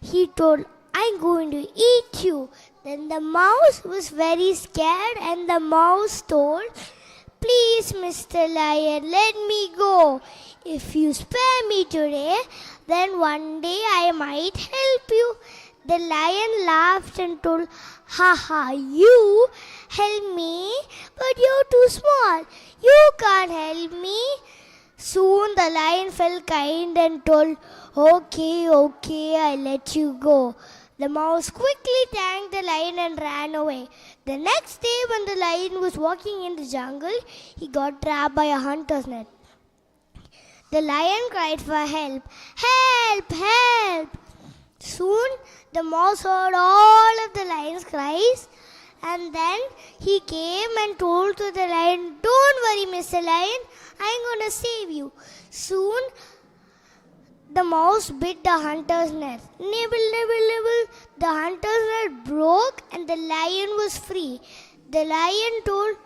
He told, I'm going to eat you. Then the mouse was very scared, and the mouse told, please, Mr. Lion, let me go. If you spare me today, then one day I might help you. The lion laughed and told, ha ha, you help me, but you're too small. You can't help me. Soon the lion felt kind and told, okay, I'll let you go. The mouse quickly thanked the lion and ran away. The next day when the lion was walking in the jungle, he got trapped by a hunter's net. The lion cried for help. Help! Help! Soon the mouse heard all of the lion's cries, and then he came and told to the lion, don't worry, Mr. Lion, I'm going to save you. Soon the mouse bit the hunter's net. Nibble, nibble, nibble. The hunter's net broke and the lion was free. The lion told,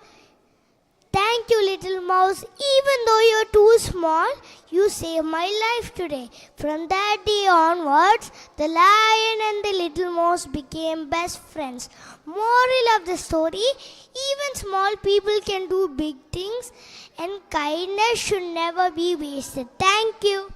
thank you, little mouse. Even though you're too small, you saved my life today. From that day onwards, the lion and the little mouse became best friends. Moral of the story, even small people can do big things, and kindness should never be wasted. Thank you.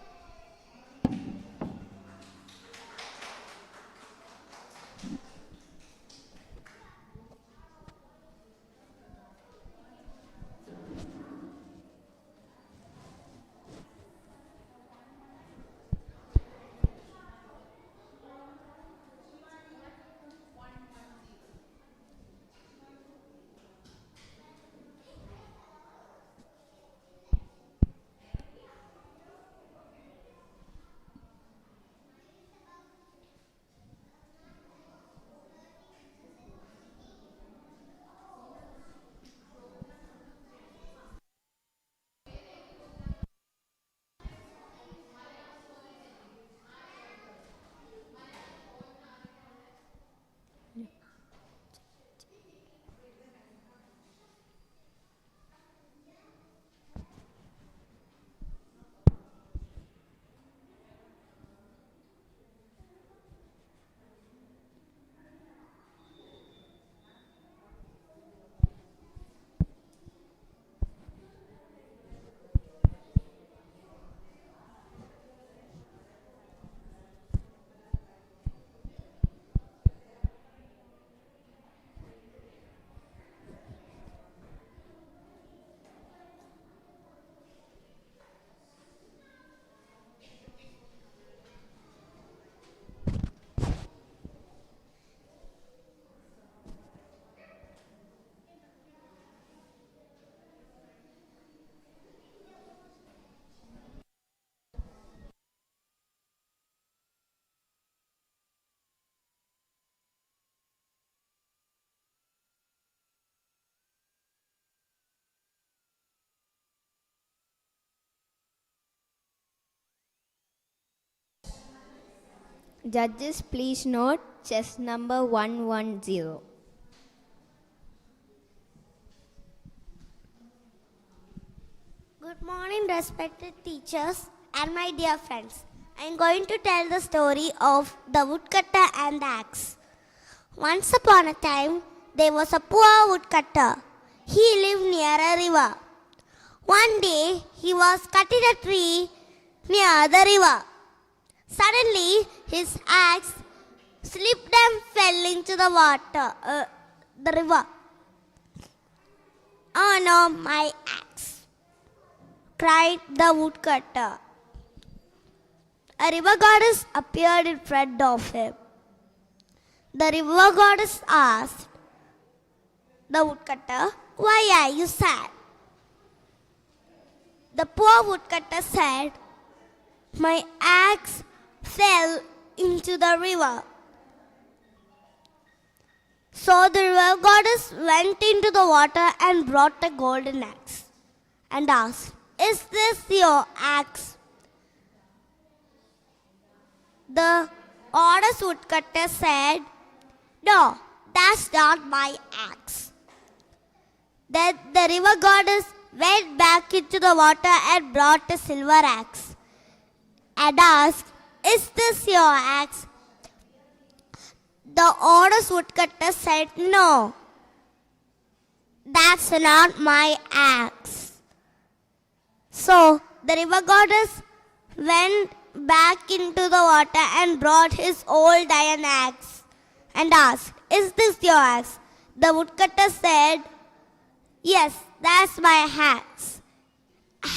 Judges, please note chess number 110. Good morning, respected teachers and my dear friends. I am going to tell the story of the woodcutter and the axe. Once upon a time, there was a poor woodcutter. He lived near a river. One day, he was cutting a tree near the river. Suddenly, his axe slipped and fell into the river. Oh no, my axe! cried the woodcutter. A river goddess appeared in front of him. The river goddess asked the woodcutter, "Why are you sad?" The poor woodcutter said, "My axe fell into the river." So the river goddess went into the water and brought a golden axe and asked, "Is this your axe?" The honest woodcutter said, "No, that's not my axe." Then the river goddess went back into the water and brought a silver axe and asked, "Is this your axe?" The honest woodcutter said, "No, that's not my axe." So the river goddess went back into the water and brought his old iron axe and asked, "Is this your axe?" The woodcutter said, "Yes, that's my axe."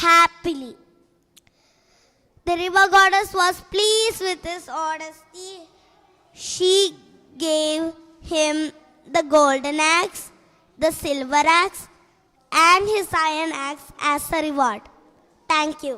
Happily. The river goddess was pleased with his honesty. She gave him the golden axe, the silver axe, and his iron axe as a reward. Thank you.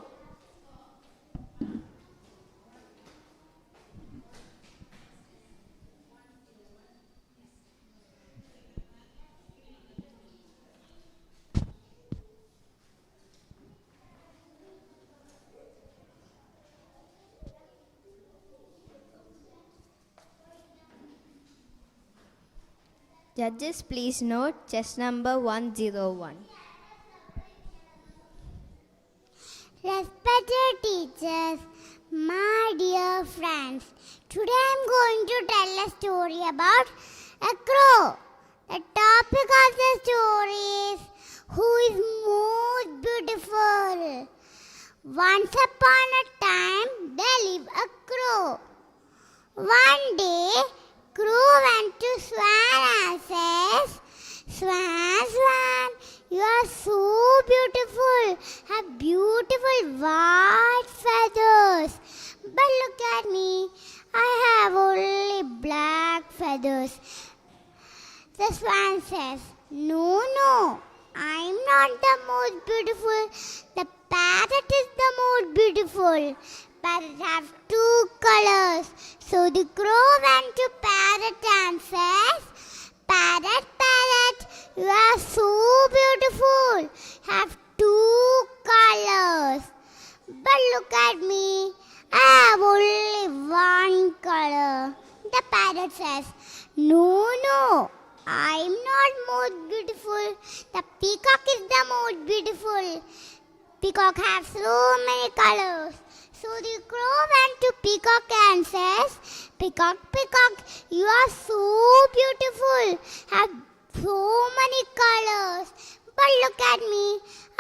Judges, please note chess number 101. Respected teachers, my dear friends, today I am going to tell a story about a crow. The topic of the story is who is most beautiful. Once upon a time, there lived a crow. One day, crow went to swan and says, "Swan, swan, you are so beautiful, have beautiful white feathers. But look at me, I have only black feathers." The swan says, "No, no, I'm not the most beautiful. The parrot is the most beautiful. Parrots have two colors." So the crow went to parrot and says, "Parrot, parrot, you are so beautiful, have two colors. But look at me, I have only one color." The parrot says, "No, no, I'm not most beautiful. The peacock is the most beautiful. Peacock has so many colors." So the crow went to peacock and says, "Peacock, peacock, you are so beautiful, have so many colors. But look at me,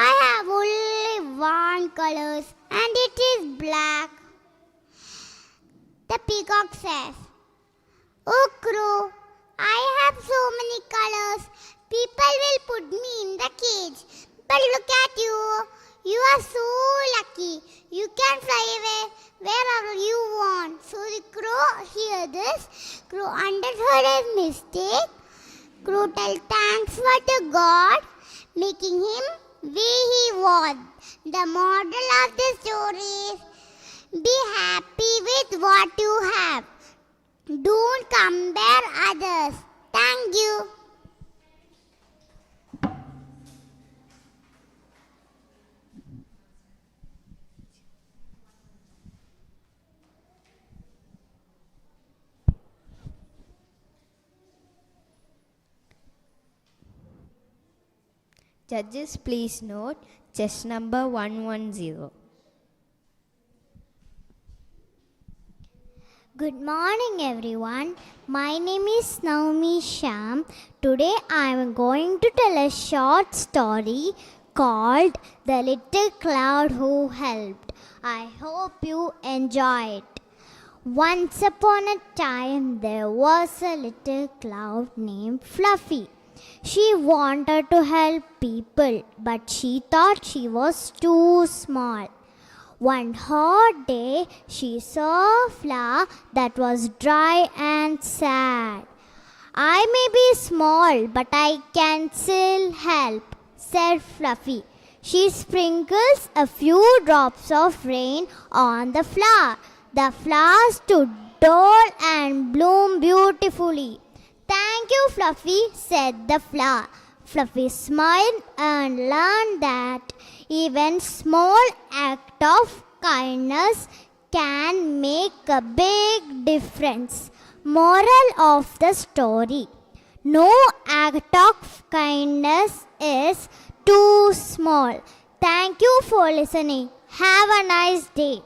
I have only one color, and it is black." The peacock says, "Oh crow, I have so many colors. People will put me in the cage. But look at you. You are so lucky. You can fly away wherever you want." So the crow heard this. Crow understood his mistake. Crow tell thanks for the God, making him where he was. The moral of the story is, be happy with what you have. Don't compare others. Thank you. Judges, please note chess number 110. Good morning, everyone. My name is Naomi Sham. Today I am going to tell a short story called The Little Cloud Who Helped. I hope you enjoy it. Once upon a time, there was a little cloud named Fluffy. She wanted to help people, but she thought she was too small. One hot day, she saw a flower that was dry and sad. I may be small, but I can still help, said Fluffy. She sprinkles a few drops of rain on the flower. The flower stood tall and bloomed beautifully. Thank you, Fluffy, said the flower. Fluffy smiled and learned that even small act of kindness can make a big difference. Moral of the story: no act of kindness is too small. Thank you for listening. Have a nice day.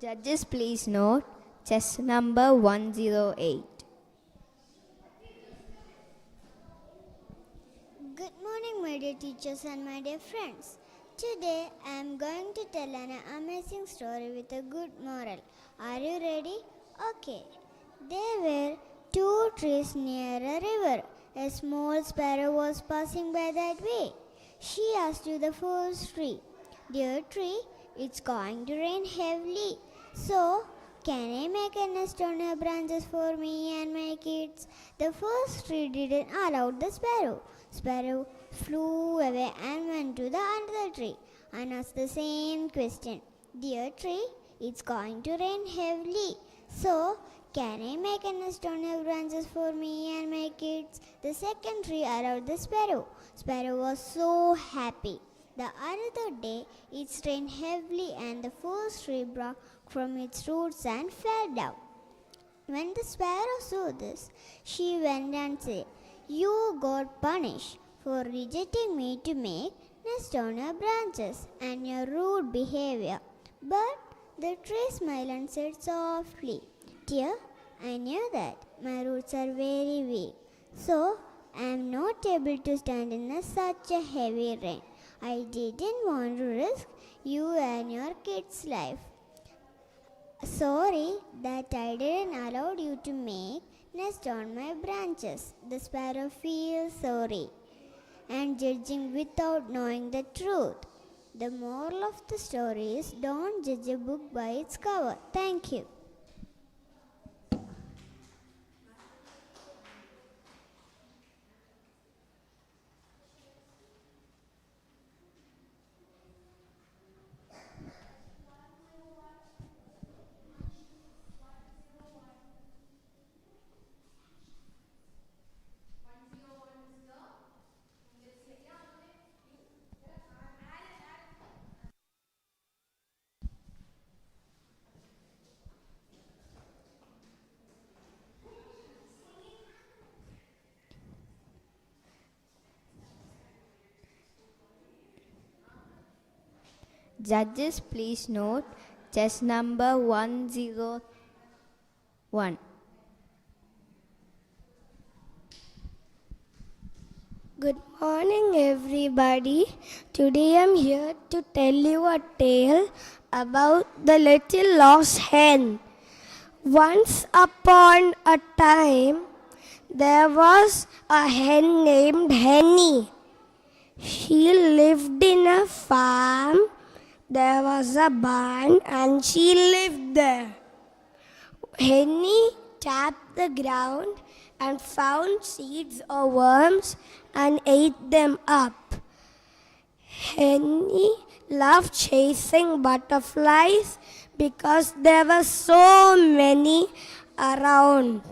Judges, please note chess number 108. Good morning, my dear teachers and my dear friends. Today I am going to tell an amazing story with a good moral. Are you ready? Okay. There were two trees near a river. A small sparrow was passing by that way. She asked to the first tree, "Dear tree, it's going to rain heavily. So, can I make a nest on your branches for me and my kids?" The first tree didn't allow the sparrow. Sparrow flew away and went to the another tree and asked the same question. "Dear tree, it's going to rain heavily. So, can I make a nest on your branches for me and my kids?" The second tree allowed the sparrow. Sparrow was so happy. The another day, it rained heavily and the first tree broke from its roots and fell down. When the sparrow saw this, she went and said, "You got punished for rejecting me to make nest on your branches and your rude behavior." But the tree smiled and said softly, "Dear, I knew that my roots are very weak, so I am not able to stand in such a heavy rain. I didn't want to risk you and your kids' life. Sorry that I didn't allow you to make nest on my branches." The sparrow feels sorry and judging without knowing the truth. The moral of the story is, don't judge a book by its cover. Thank you. Judges, please note chess number 101. Good morning, everybody. Today I'm here to tell you a tale about the little lost hen. Once upon a time, there was a hen named Henny. She lived in a farm. There was a barn and she lived there. Henny tapped the ground and found seeds or worms and ate them up. Henny loved chasing butterflies because there were so many around.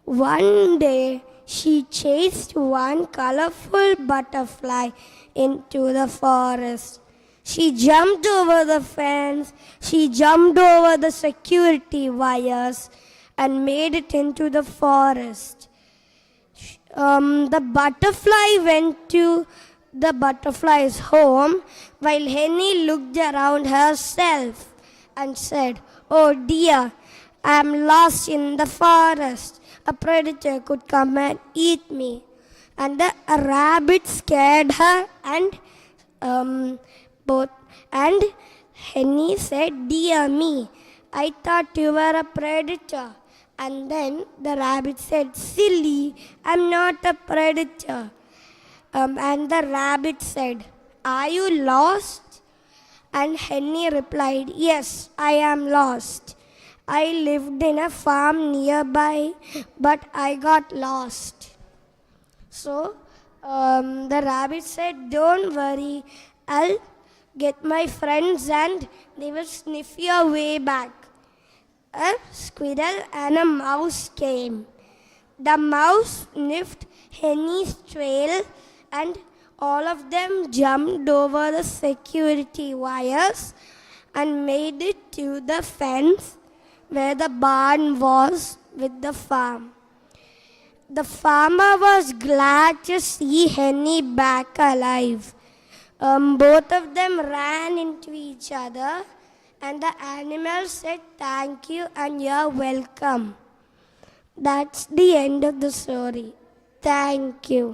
One day, she chased one colorful butterfly into the forest. She jumped over the fence, she jumped over the security wires and made it into the forest. The butterfly went to the butterfly's home while Henny looked around herself and said, "Oh dear, I am lost in the forest. A predator could come and eat me." And the rabbit scared her both and Henny said, "Dear me, I thought you were a predator." And then the rabbit said, "Silly, I'm not a predator." And the rabbit said, "Are you lost?" And Henny replied, "Yes, I am lost. I lived in a farm nearby, but I got lost." So the rabbit said, "Don't worry, I'll get my friends and they will sniff your way back." A squirrel and a mouse came. The mouse sniffed Henny's trail and all of them jumped over the security wires and made it to the fence where the barn was with the farm. The farmer was glad to see Henny back alive. Both of them ran into each other and the animal said, "Thank you and you're welcome." That's the end of the story. Thank you.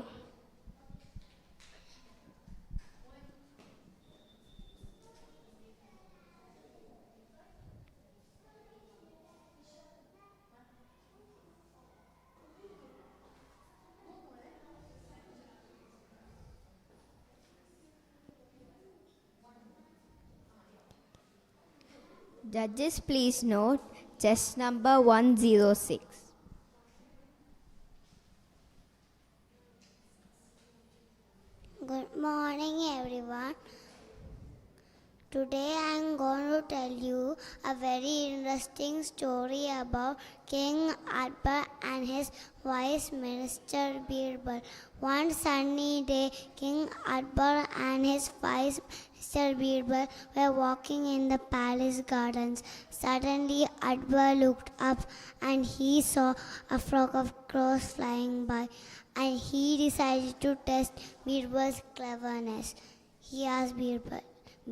Judges, please note chess number 106. Good morning, everyone. Today I am going to tell you a very interesting story about King Akbar and his Vice Minister Birbal. One sunny day, King Akbar and his Vice Minister Birbal were walking in the palace gardens. Suddenly, Akbar looked up and he saw a flock of crows flying by, and he decided to test Birbal's cleverness. He asked Birbal,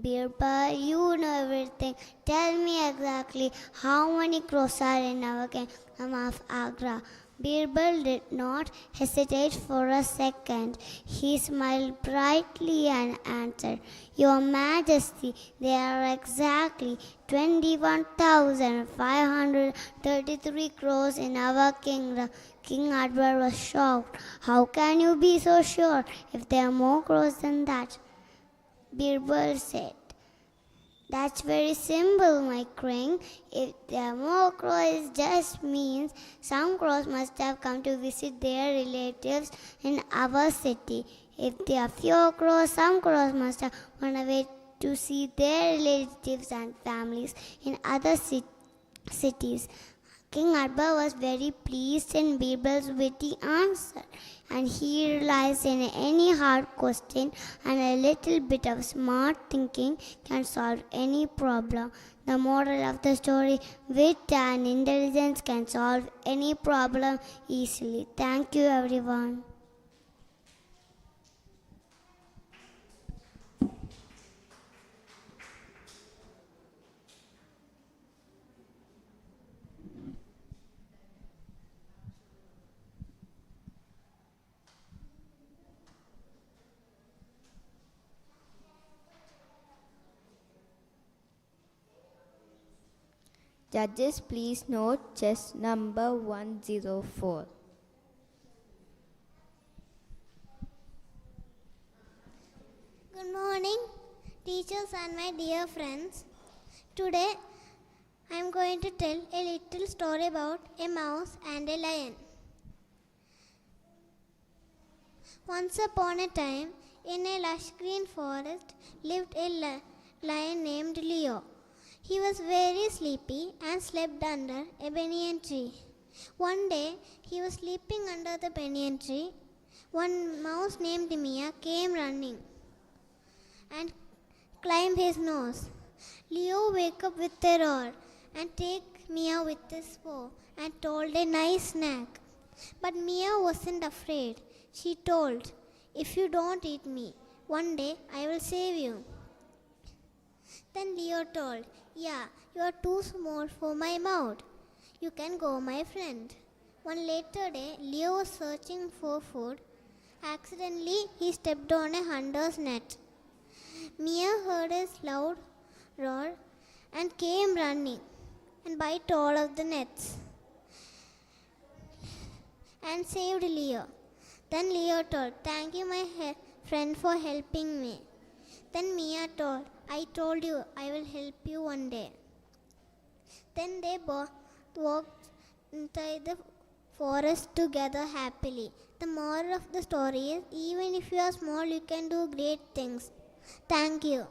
"Birbal, you know everything. Tell me exactly how many crows are in our kingdom of Agra." Birbal did not hesitate for a second. He smiled brightly and answered, "Your Majesty, there are exactly 21,533 crows in our kingdom." King Akbar was shocked. "How can you be so sure if there are more crows than that?" Birbal said, "That's very simple, my king. If there are more crows, it just means some crows must have come to visit their relatives in our city. If there are fewer crows, some crows must have gone away to see their relatives and families in other cities." King Akbar was very pleased in Birbal's witty answer, and he realized in any hard question and a little bit of smart thinking can solve any problem. The moral of the story: wit and intelligence can solve any problem easily. Thank you, everyone. Judges, please note chess number 104. Good morning, teachers and my dear friends. Today I am going to tell a little story about a mouse and a lion. Once upon a time, in a lush green forest, lived a lion named Leo. He was very sleepy and slept under a banyan tree. One day, he was sleeping under the banyan tree. One mouse named Mia came running and climbed his nose. Leo woke up with a roar and take Mia with his paw and told a nice snack. But Mia wasn't afraid. She told, "If you don't eat me, one day I will save you." Then Leo told, "Yeah, you are too small for my mouth. You can go, my friend." One later day, Leo was searching for food. Accidentally, he stepped on a hunter's net. Mia heard a loud roar and came running and bit all of the nets and saved Leo. Then Leo told, "Thank you, my friend, for helping me." Then Mia told, "I told you I will help you one day." Then they both walked inside the forest together happily. The moral of the story is, even if you are small, you can do great things. Thank you.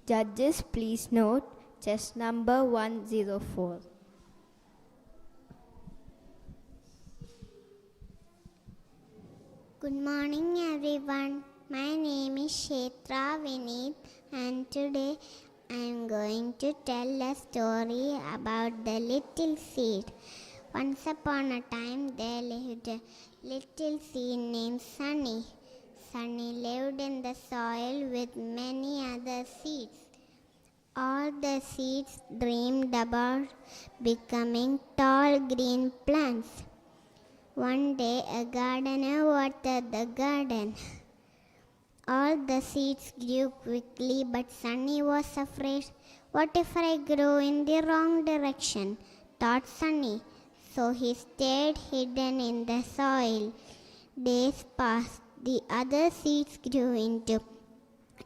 Judges, please note chess number 104. Good morning, everyone. My name is Kshetra Vineet, and today I am going to tell a story about the little seed. Once upon a time, there lived a little seed named Sunny. Sunny lived in the soil with many other seeds. All the seeds dreamed about becoming tall green plants. One day, a gardener watered the garden. All the seeds grew quickly, but Sunny was afraid. "What if I grow in the wrong direction?" thought Sunny. So he stayed hidden in the soil. Days passed. The other seeds grew into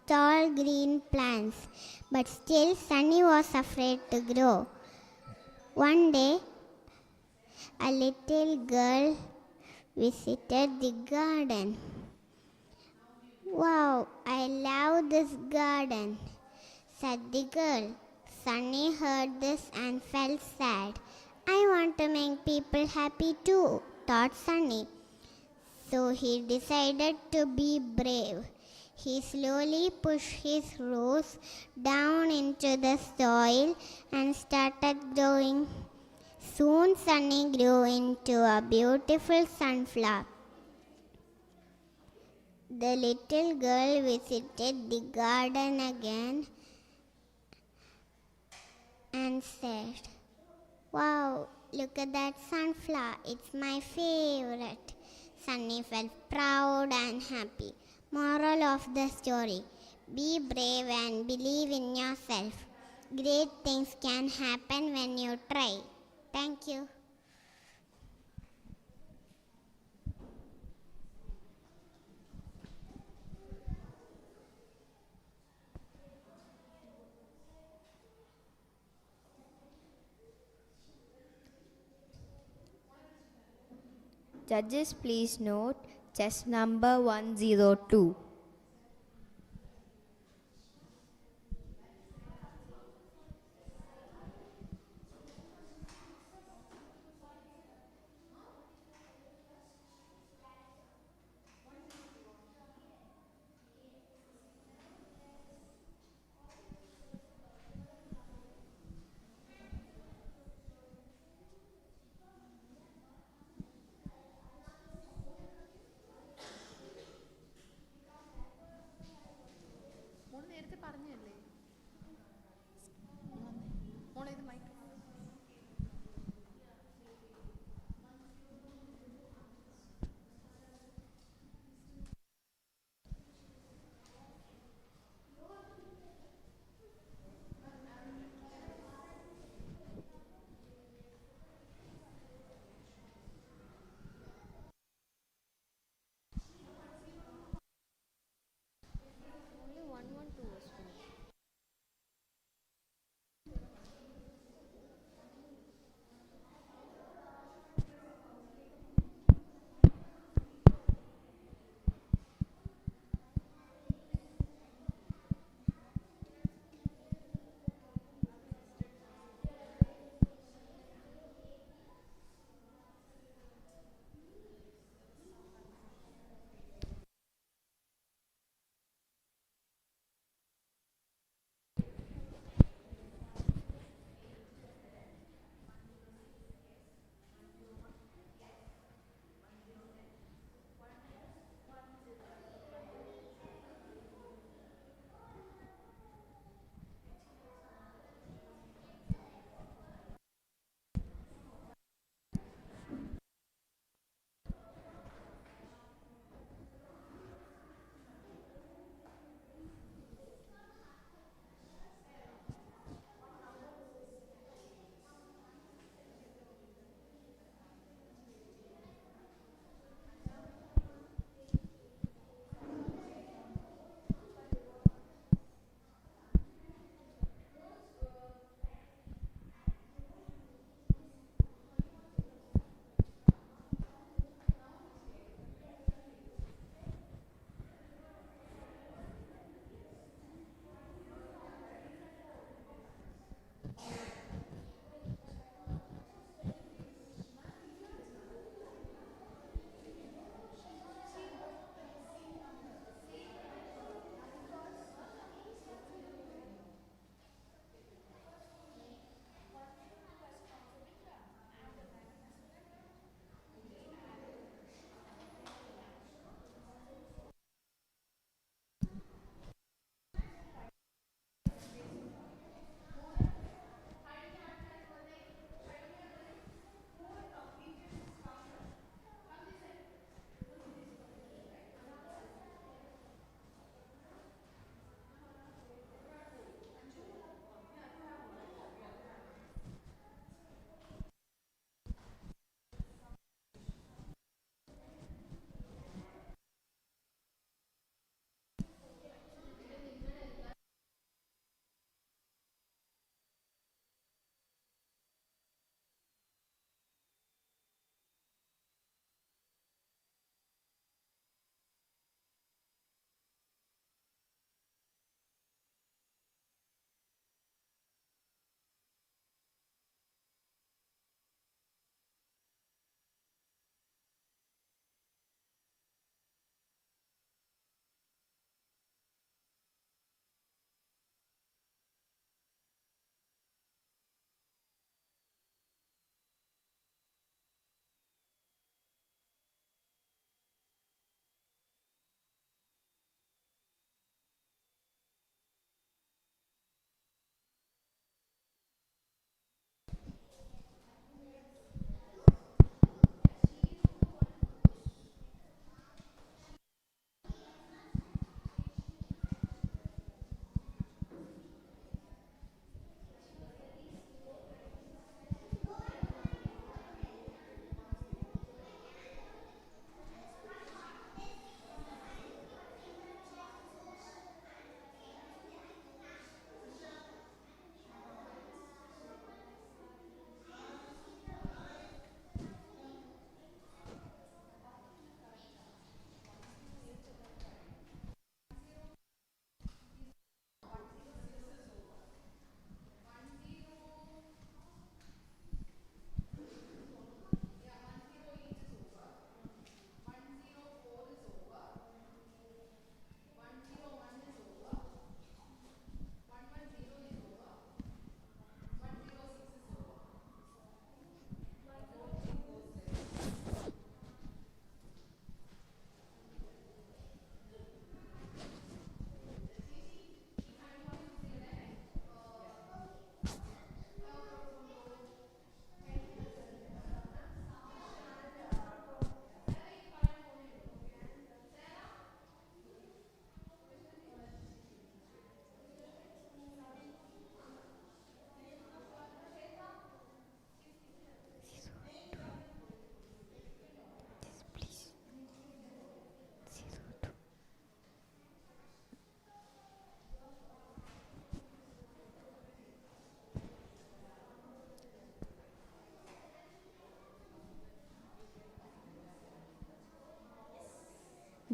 tall green plants, but still Sunny was afraid to grow. One day, a little girl visited the garden. "Wow, I love this garden," said the girl. Sunny heard this and felt sad. "I want to make people happy too," thought Sunny. So he decided to be brave. He slowly pushed his rose down into the soil and started growing. Soon Sunny grew into a beautiful sunflower. The little girl visited the garden again and said, "Wow, look at that sunflower. It's my favorite." Sunny felt proud and happy. Moral of the story: be brave and believe in yourself. Great things can happen when you try. Thank you. Judges, please note chess number 102.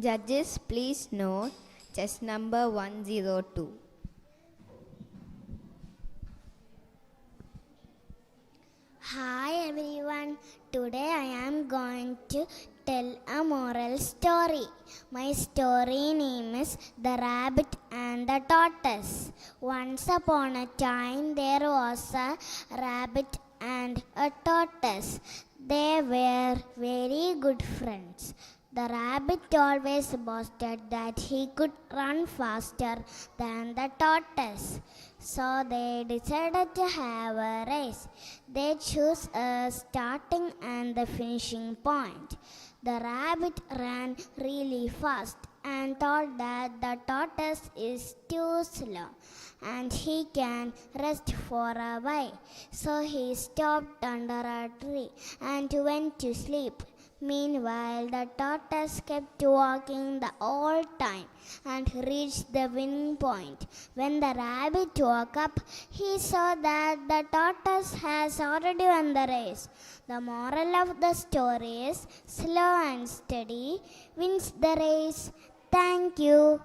Judges, please note chess number 102. Hi everyone, today I am going to tell a moral story. My story name is The Rabbit and the Tortoise. Once upon a time there was a rabbit and a tortoise. They were very good friends. The rabbit always boasted that he could run faster than the tortoise. So they decided to have a race. They chose a starting and the finishing point. The rabbit ran really fast and thought that the tortoise is too slow and he can rest for a while. So he stopped under a tree and went to sleep. Meanwhile, the tortoise kept walking the whole time and reached the winning point. When the rabbit woke up, he saw that the tortoise has already won the race. The moral of the story is slow and steady wins the race. Thank you.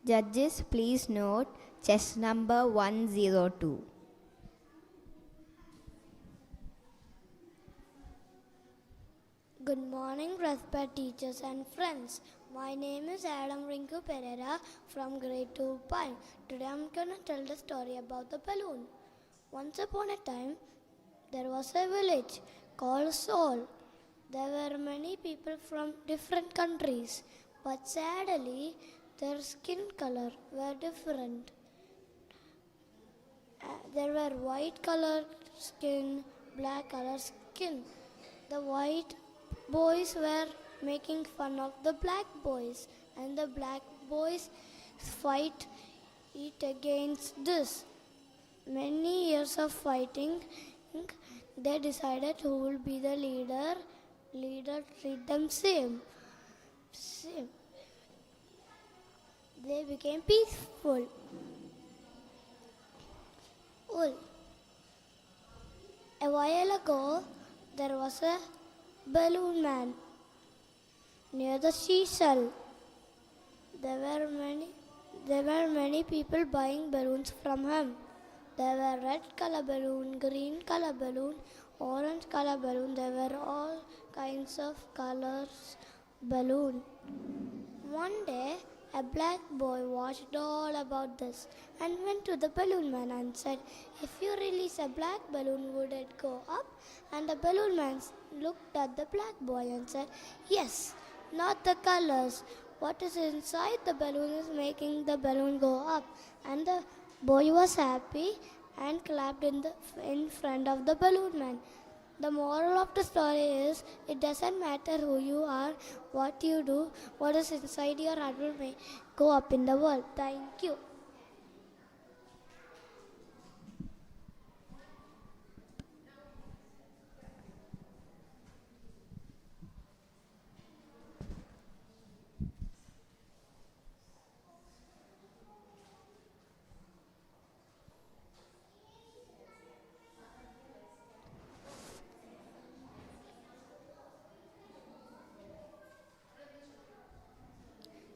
Judges, please note chess number 102. Good morning, respected teachers and friends. My name is Adam Rinku Pereira from grade 2 Pine. Today I'm gonna tell the story about the balloon. Once upon a time, there was a village called Seoul. There were many people from different countries, but sadly, their skin color were different. There were white colored skin, black colored skin. The white boys were making fun of the black boys, and the black boys fight it against this. Many years of fighting, they decided who will be the leader. Leader treat them same. They became peaceful. Well, a while ago, there was a balloon man near the seashell. There were many people buying balloons from him. There were red color balloon, green color balloon, orange color balloon. There were all kinds of colors balloon. One day, a black boy watched all about this and went to the balloon man and said, "If you release a black balloon, would it go up?" And the balloon man looked at the black boy and said, "Yes, not the colors. What is inside the balloon is making the balloon go up." And the boy was happy and clapped in front of the balloon man. The moral of the story is, it doesn't matter who you are, what you do, what is inside your heart will go up in the world. Thank you.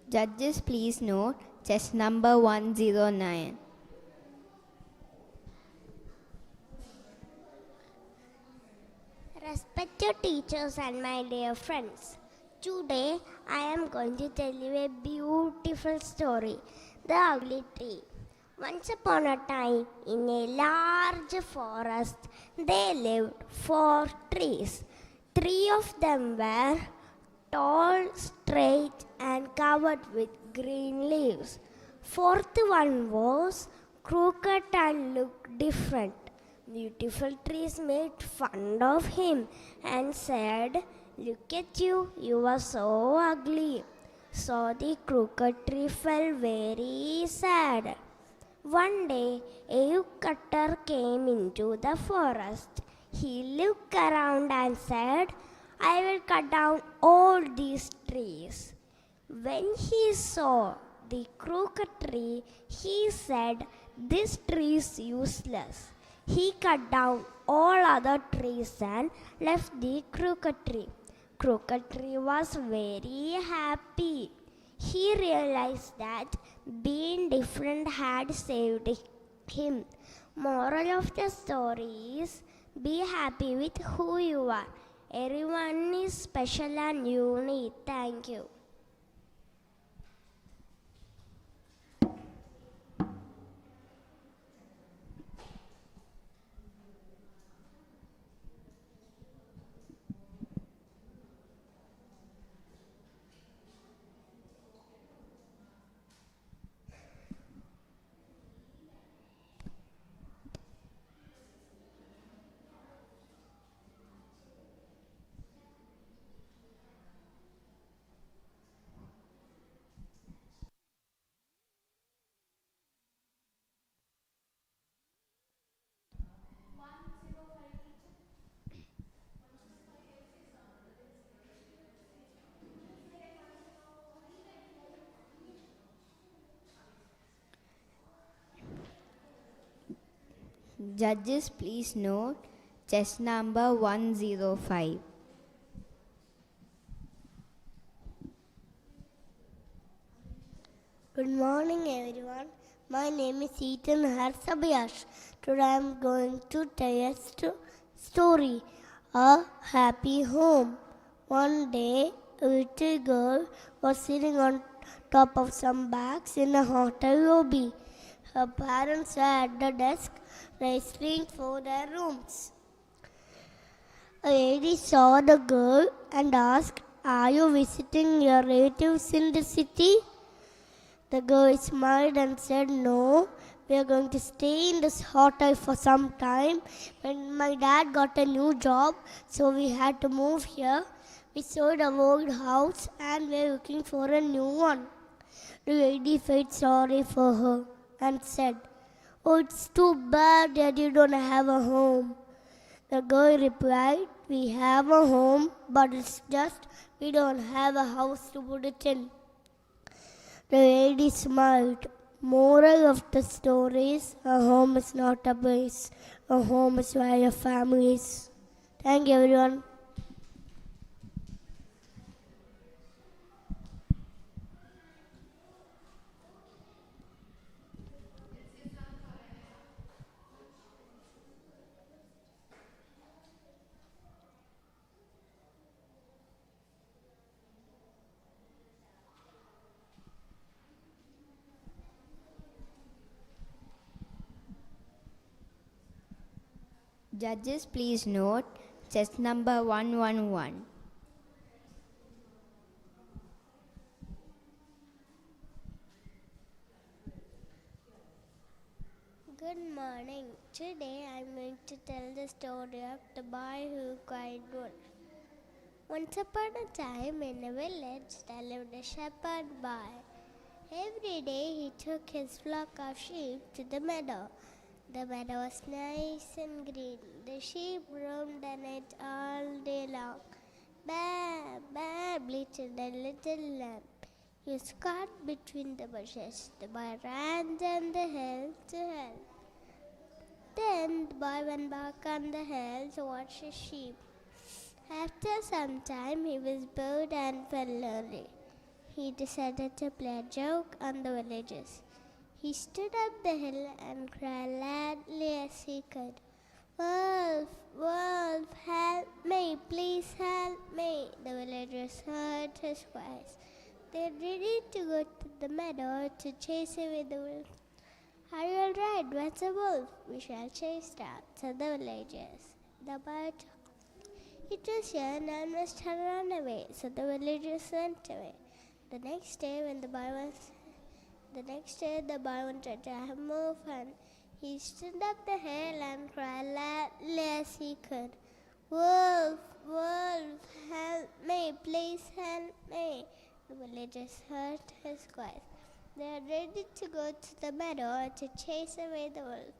Judges, please note chess number 109. Respected teachers and my dear friends, today I am going to tell you a beautiful story, The Ugly Tree. Once upon a time, in a large forest, there lived 4 trees. 3 of them were tall, straight, and covered with green leaves. Fourth one was crooked and looked different. Beautiful trees made fun of him and said, "Look at you, you are so ugly." So the crooked tree felt very sad. One day, a woodcutter came into the forest. He looked around and said, "I will cut down all these trees." When he saw the crooked tree, he said, "This tree is useless." He cut down all other trees and left the crooked tree. Crooked tree was very happy. He realized that being different had saved him. Moral of the story is, be happy with who you are. Everyone is special and unique. Thank you. Judges, please note chess number 105. Good morning, everyone. My name is Ethan Harsabiash. Today I am going to tell a story, A Happy Home. One day, a little girl was sitting on top of some bags in a hotel lobby. Her parents were at the desk, registering for their rooms. A lady saw the girl and asked, "Are you visiting your relatives in the city?" The girl smiled and said, "No, we are going to stay in this hotel for some time. When my dad got a new job, so we had to move here. We sold our old house and we are looking for a new one." The lady felt sorry for her and said, "Oh, it's too bad that you don't have a home." The girl replied, "We have a home, but it's just we don't have a house to put it in." The lady smiled. Moral of the story is, a home is not a place. A home is where your family is. Thank you, everyone. Judges, please note chess number 111. Good morning. Today I'm going to tell the story of the boy who cried wolf. Once upon a time in a village there lived a shepherd boy. Every day he took his flock of sheep to the meadow. The meadow was nice and green. The sheep roamed in it all day long. Baa, baa, bleated a little lamb. He was caught between the bushes. The boy ran down the hill to help. Then the boy went back on the hill to watch his sheep. After some time, he was bored and felt lonely. He decided to play a joke on the villagers. He stood up the hill and cried loudly as he could, "Wolf, wolf, help me, please help me." The villagers heard his cries. They were ready to go to the meadow to chase away the wolf. Are you all right? What's a wolf? We shall chase that, said the villagers. The bird it was here, none must have run away, so the villagers went away. The next day the boy wanted to have more fun. He stood up the hill and cried loudly as he could, "Wolf, wolf, help me, please help me." The villagers heard his cries. They are ready to go to the meadow to chase away the wolf.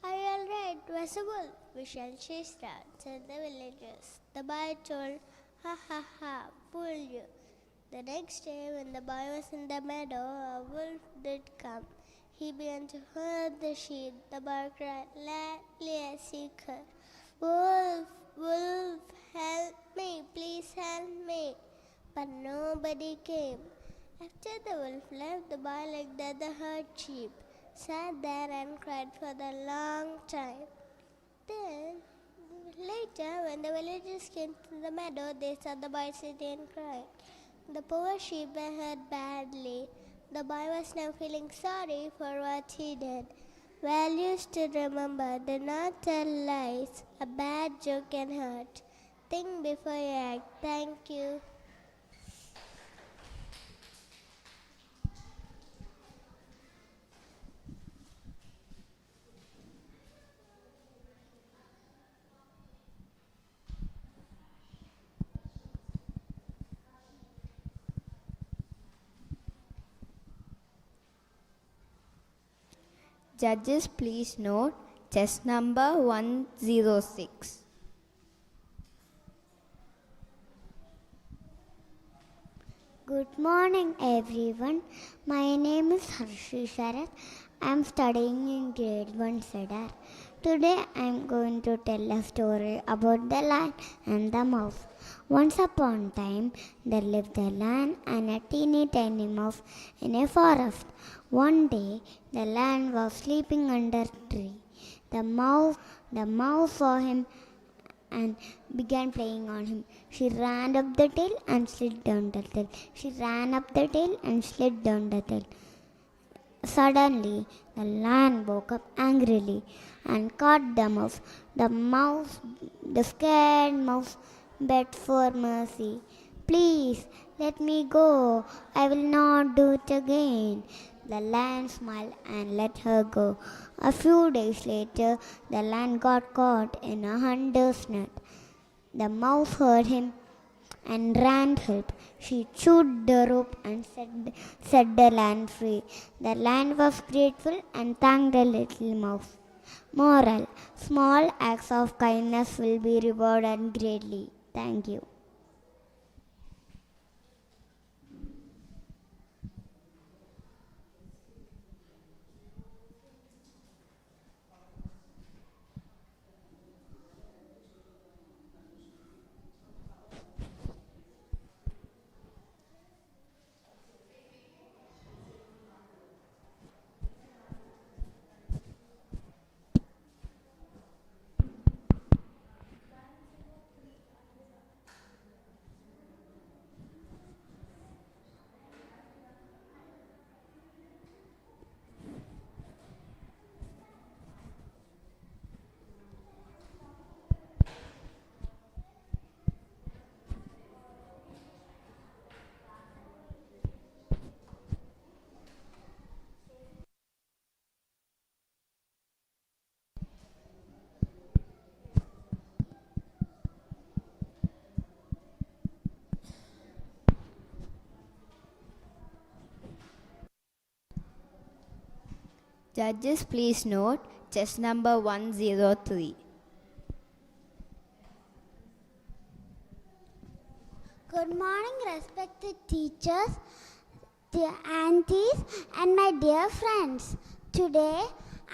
"Are you all right? Where's the wolf? We shall chase that," said the villagers. The boy told, "Ha ha ha, fool you." The next day, when the boy was in the meadow, a wolf did come. He began to herd the sheep. The boy cried loudly as he could, "Wolf, wolf, help me, please help me." But nobody came. After the wolf left, the boy, like the other herd sheep, sat there and cried for a long time. Then, later, when the villagers came to the meadow, they saw the boy sitting and crying. The poor sheep were hurt badly. The boy was now feeling sorry for what he did. Values to remember: do not tell lies. A bad joke can hurt. Think before you act. Thank you. Judges, please note chess number 106. Good morning, everyone. My name is Harshi Sharath. I am studying in grade 1 Cedar. Today I am going to tell a story about the lion and the mouse. Once upon a time, there lived a lion and a teeny tiny mouse in a forest. One day, the lion was sleeping under a tree. The mouse saw him and began playing on him. She ran up the tail and slid down the tail. She ran up the tail and slid down the tail. Suddenly, the lion woke up angrily and caught the mouse. The scared mouse begged for mercy. "Please, let me go. I will not do it again." The lion smiled and let her go. A few days later, the lion got caught in a hunter's net. The mouse heard him and ran to help. She chewed the rope and set the lion free. The lion was grateful and thanked the little mouse. Moral: small acts of kindness will be rewarded greatly. Thank you. Judges, please note chess number 103. Good morning, respected teachers, dear aunties, and my dear friends. Today,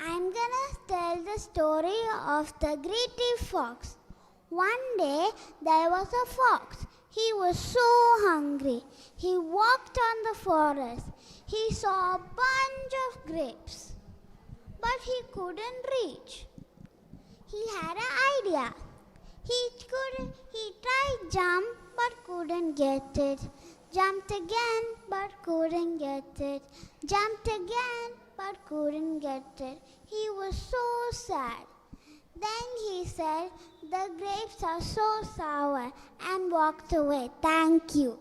I'm gonna tell the story of the greedy fox. One day, there was a fox. He was so hungry. He walked on the forest. He saw a bunch of grapes, but he couldn't reach. He had an idea. He tried jump but couldn't get it. Jumped again but couldn't get it. Jumped again but couldn't get it. He was so sad. Then he said, "The grapes are so sour," and walked away. Thank you.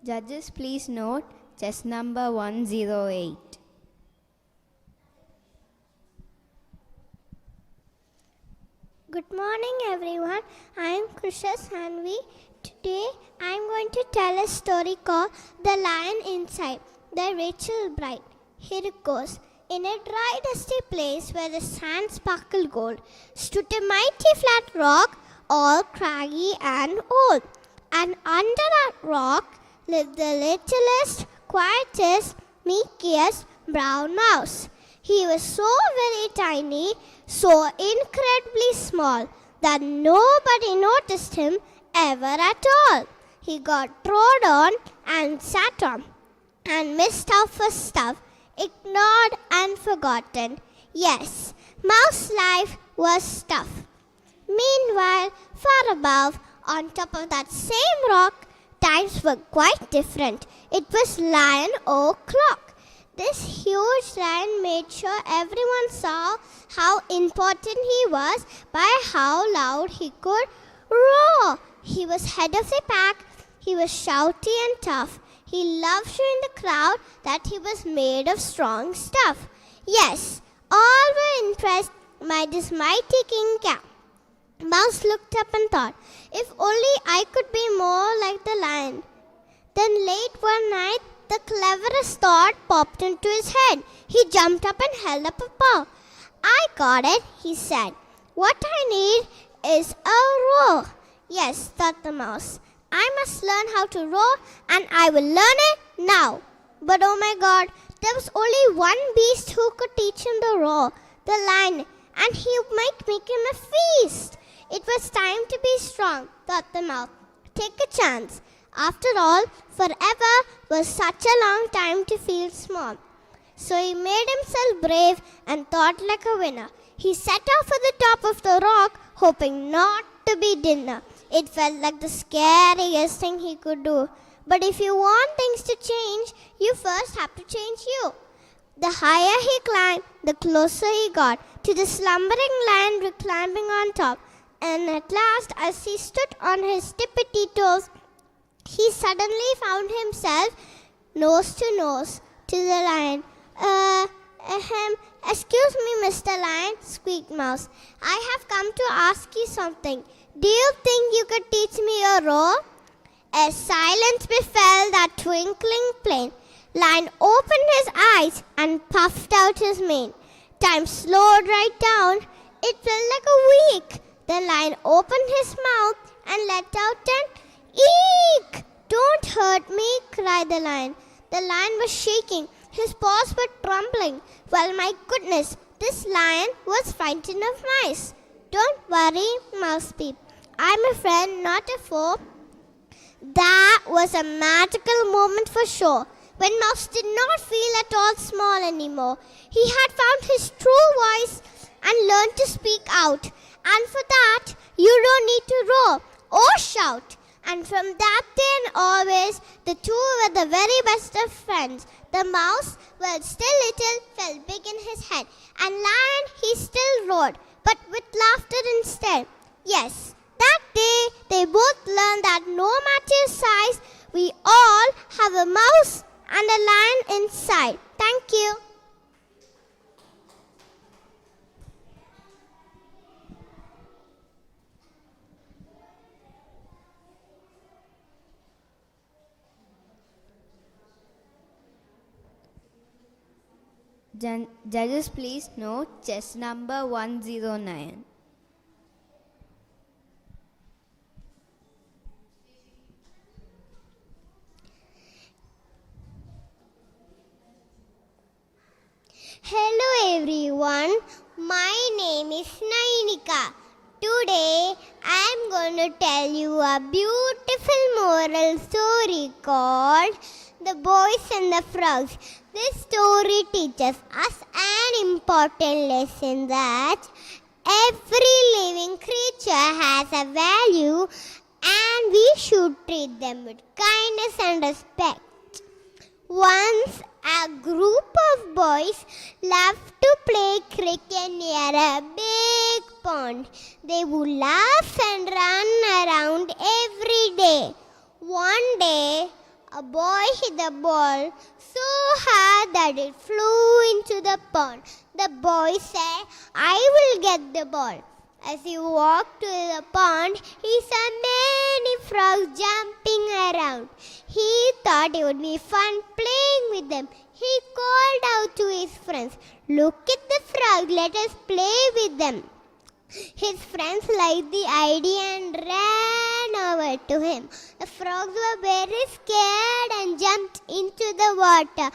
Judges, please note chess number 108. Good morning, everyone. I am Krisha Sanvi. Today I am going to tell a story called The Lion Inside by Rachel Bright. Here it goes. In a dry, dusty place where the sand sparkled gold, stood a mighty flat rock, all craggy and old. And under that rock lived the littlest, quietest, meekest brown mouse. He was so very tiny, so incredibly small, that nobody noticed him ever at all. He got trod on and sat on, and missed out for stuff, ignored and forgotten. Yes, mouse life was tough. Meanwhile, far above, on top of that same rock, times were quite different. It was Lion O'Clock. This huge lion made sure everyone saw how important he was by how loud he could roar. He was head of the pack. He was shouty and tough. He loved showing the crowd that he was made of strong stuff. Yes, all were impressed by this mighty king cat. Mouse looked up and thought, if only I could be more like the lion. Then late one night, the cleverest thought popped into his head. He jumped up and held up a paw. I got it, he said. What I need is a roar. Yes, thought the mouse. I must learn how to roar, and I will learn it now. But oh my God, there was only one beast who could teach him the roar, the lion, and he might make him a feast. It was time to be strong, thought the mouse. Take a chance. After all, forever was such a long time to feel small. So he made himself brave and thought like a winner. He set off for the top of the rock, hoping not to be dinner. It felt like the scariest thing he could do. But if you want things to change, you first have to change you. The higher he climbed, the closer he got to the slumbering lion climbing on top. And at last, as he stood on his tippity toes, he suddenly found himself nose to nose to the lion. Excuse me, Mr. Lion, squeaked Mouse. I have come to ask you something. Do you think you could teach me a roar? A silence befell that twinkling plain. Lion opened his eyes and puffed out his mane. Time slowed right down. It felt like a week. The lion opened his mouth and let out an eek! Don't hurt me, cried the lion. The lion was shaking. His paws were trembling. Well, my goodness, this lion was frightened of mice. Don't worry, Mouse peeped. I'm a friend, not a foe. That was a magical moment for sure, when Mouse did not feel at all small anymore. He had found his true voice and learned to speak out. And for that, you don't need to roar or shout. And from that day and always, the two were the very best of friends. The mouse, while still little, felt big in his head. And Lion, he still roared, but with laughter instead. Yes, that day, they both learned that no matter size, we all have a mouse and a lion inside. Thank you. Judges, please note chess number 109. Hello everyone, my name is Nainika. Today I am going to tell you a beautiful moral story called The Boys and the Frogs. This story teaches us an important lesson that every living creature has a value and we should treat them with kindness and respect. Once a group of boys loved to play cricket near a big pond. They would laugh and run around every day. One day, a boy hit the ball so hard that it flew into the pond. The boy said, "I will get the ball." As he walked to the pond, he saw many frogs jumping around. He thought it would be fun playing with them. He called out to his friends, "Look at the frog, let us play with them." His friends liked the idea and ran over to him. The frogs were very scared and jumped into the water.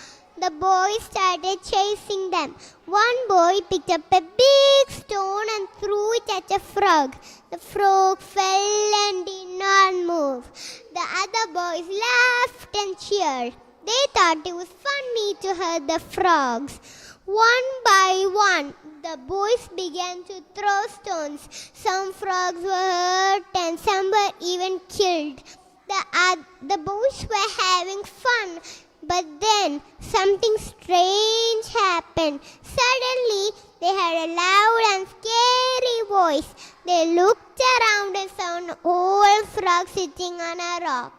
The boys started chasing them. One boy picked up a big stone and threw it at a frog. The frog fell and did not move. The other boys laughed and cheered. They thought it was funny to hurt the frogs. One by one, the boys began to throw stones. Some frogs were hurt and some were even killed. The boys were having fun. But then something strange happened. Suddenly, they heard a loud and scary voice. They looked around and saw an old frog sitting on a rock.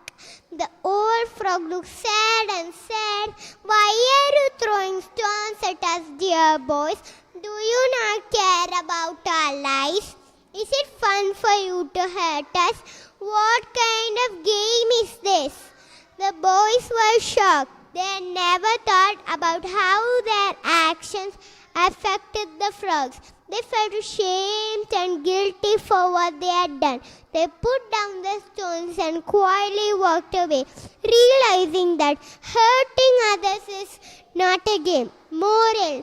The old frog looked sad and said, "Why are you throwing stones at us, dear boys? Do you not care about our lives? Is it fun for you to hurt us? What kind of game is this?" The boys were shocked. They never thought about how their actions affected the frogs. They felt ashamed and guilty for what they had done. They put down the stones and quietly walked away, realizing that hurting others is not a game. Moral: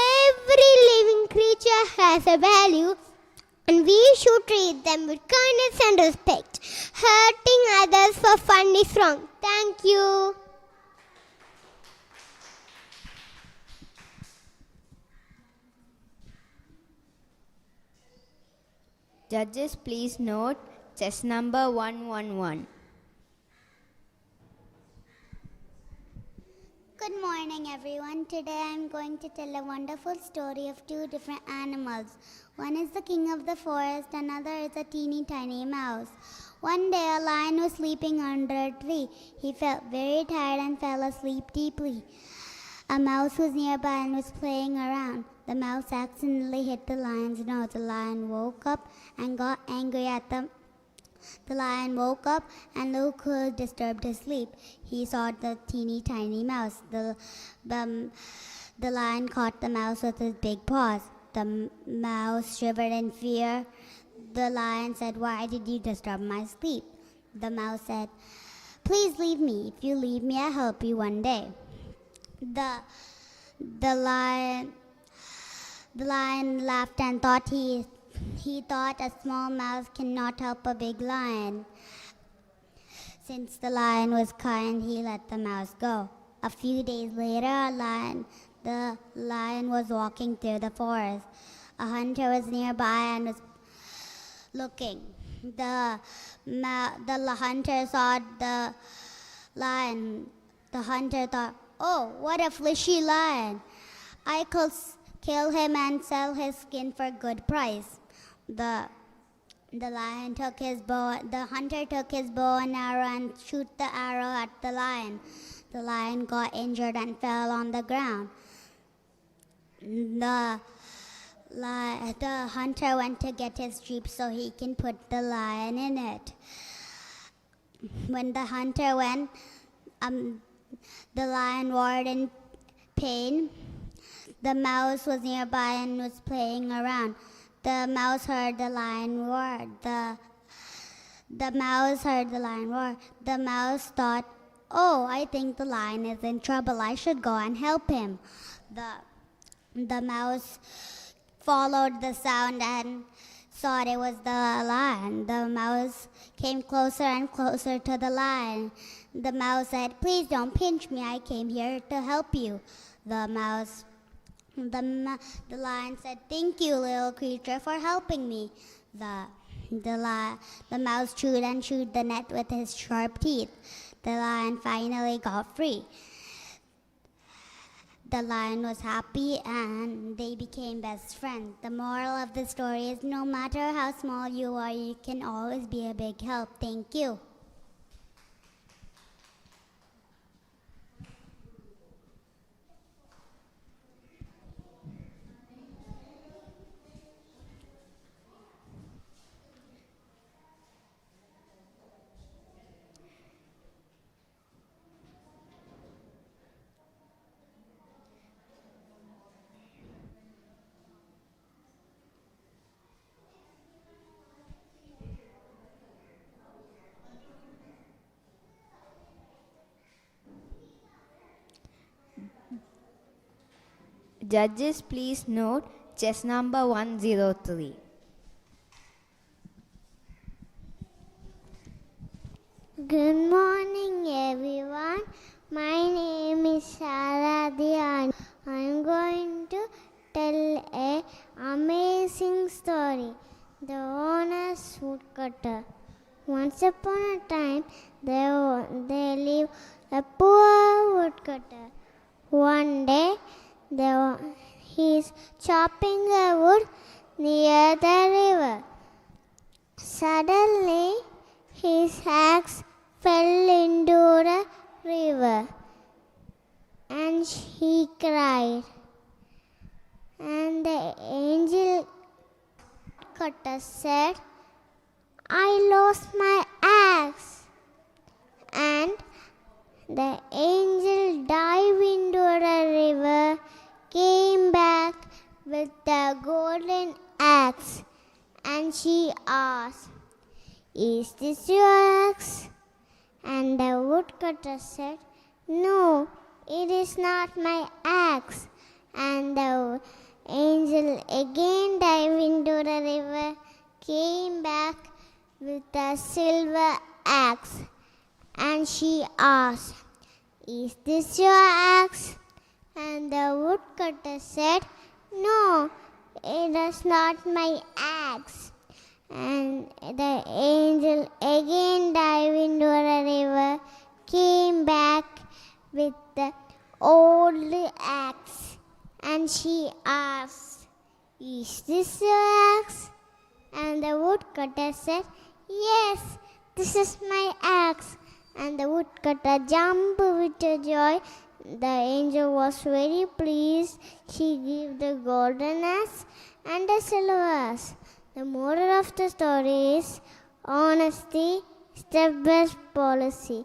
every living creature has a value and we should treat them with kindness and respect. Hurting others for fun is wrong. Thank you. Judges, please note chess number 111. Good morning, everyone. Today I am going to tell a wonderful story of two different animals. One is the king of the forest, another is a teeny tiny mouse. One day a lion was sleeping under a tree. He felt very tired and fell asleep deeply. A mouse was nearby and was playing around. The mouse accidentally hit the lion's nose. The lion woke up and got angry at the lion woke up and looked who disturbed his sleep. He saw the teeny tiny mouse. The lion caught the mouse with his big paws. The mouse shivered in fear. The lion said, "Why did you disturb my sleep?" The mouse said, "Please leave me. If you leave me, I'll help you one day." The lion laughed and thought he thought a small mouse cannot help a big lion. Since the lion was kind, he let the mouse go. A few days later, the lion was walking through the forest. A hunter was nearby and was looking. The hunter saw the lion. The hunter thought, "Oh, what a fleshy lion! I could kill him and sell his skin for a good price." The hunter took his bow and arrow and shoot the arrow at the lion. The lion got injured and fell on the ground. The hunter went to get his jeep so he can put the lion in it. When the hunter went, the lion roared in pain. The mouse was nearby and was playing around. The mouse heard the lion roar. The mouse heard the lion roar. The mouse thought, "Oh, I think the lion is in trouble. I should go and help him." The mouse followed the sound and thought it was the lion. The mouse came closer and closer to the lion. The mouse said, "Please don't pinch me. I came here to help you." The lion said, "Thank you, little creature, for helping me." The mouse chewed and chewed the net with his sharp teeth. The lion finally got free. The lion was happy and they became best friends. The moral of the story is no matter how small you are, you can always be a big help. Thank you. Judges, please note chess number 103. Good morning, everyone. My name is Sharadhi. I am going to tell an amazing story. The honest woodcutter. Once upon a time, there lived a poor woodcutter. One day, he is chopping a wood near the river. Suddenly, his axe fell into the river and he cried. And the angel cutter said, "I lost my axe." And the angel dived into the river, came back with the golden axe, and she asked, "Is this your axe?" And the woodcutter said, "No, it is not my axe." And the angel again dived into the river, came back with a silver axe, and she asked, "Is this your axe?" And the woodcutter said, "No, it is not my axe." And the angel again dived into the river, came back with the old axe, and she asked, "Is this your axe?" And the woodcutter said, "Yes, this is my axe." And the woodcutter jumped with joy. The angel was very pleased. She gave the golden axe and the silver axe. The moral of the story is honesty is the best policy.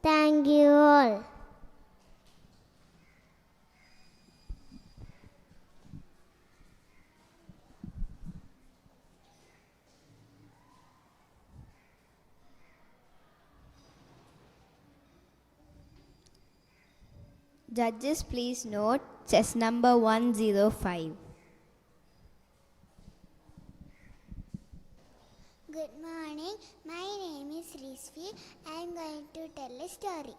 Thank you all. Judges, please note chess number 105. Good morning. My name is Rizvi. I am going to tell a story.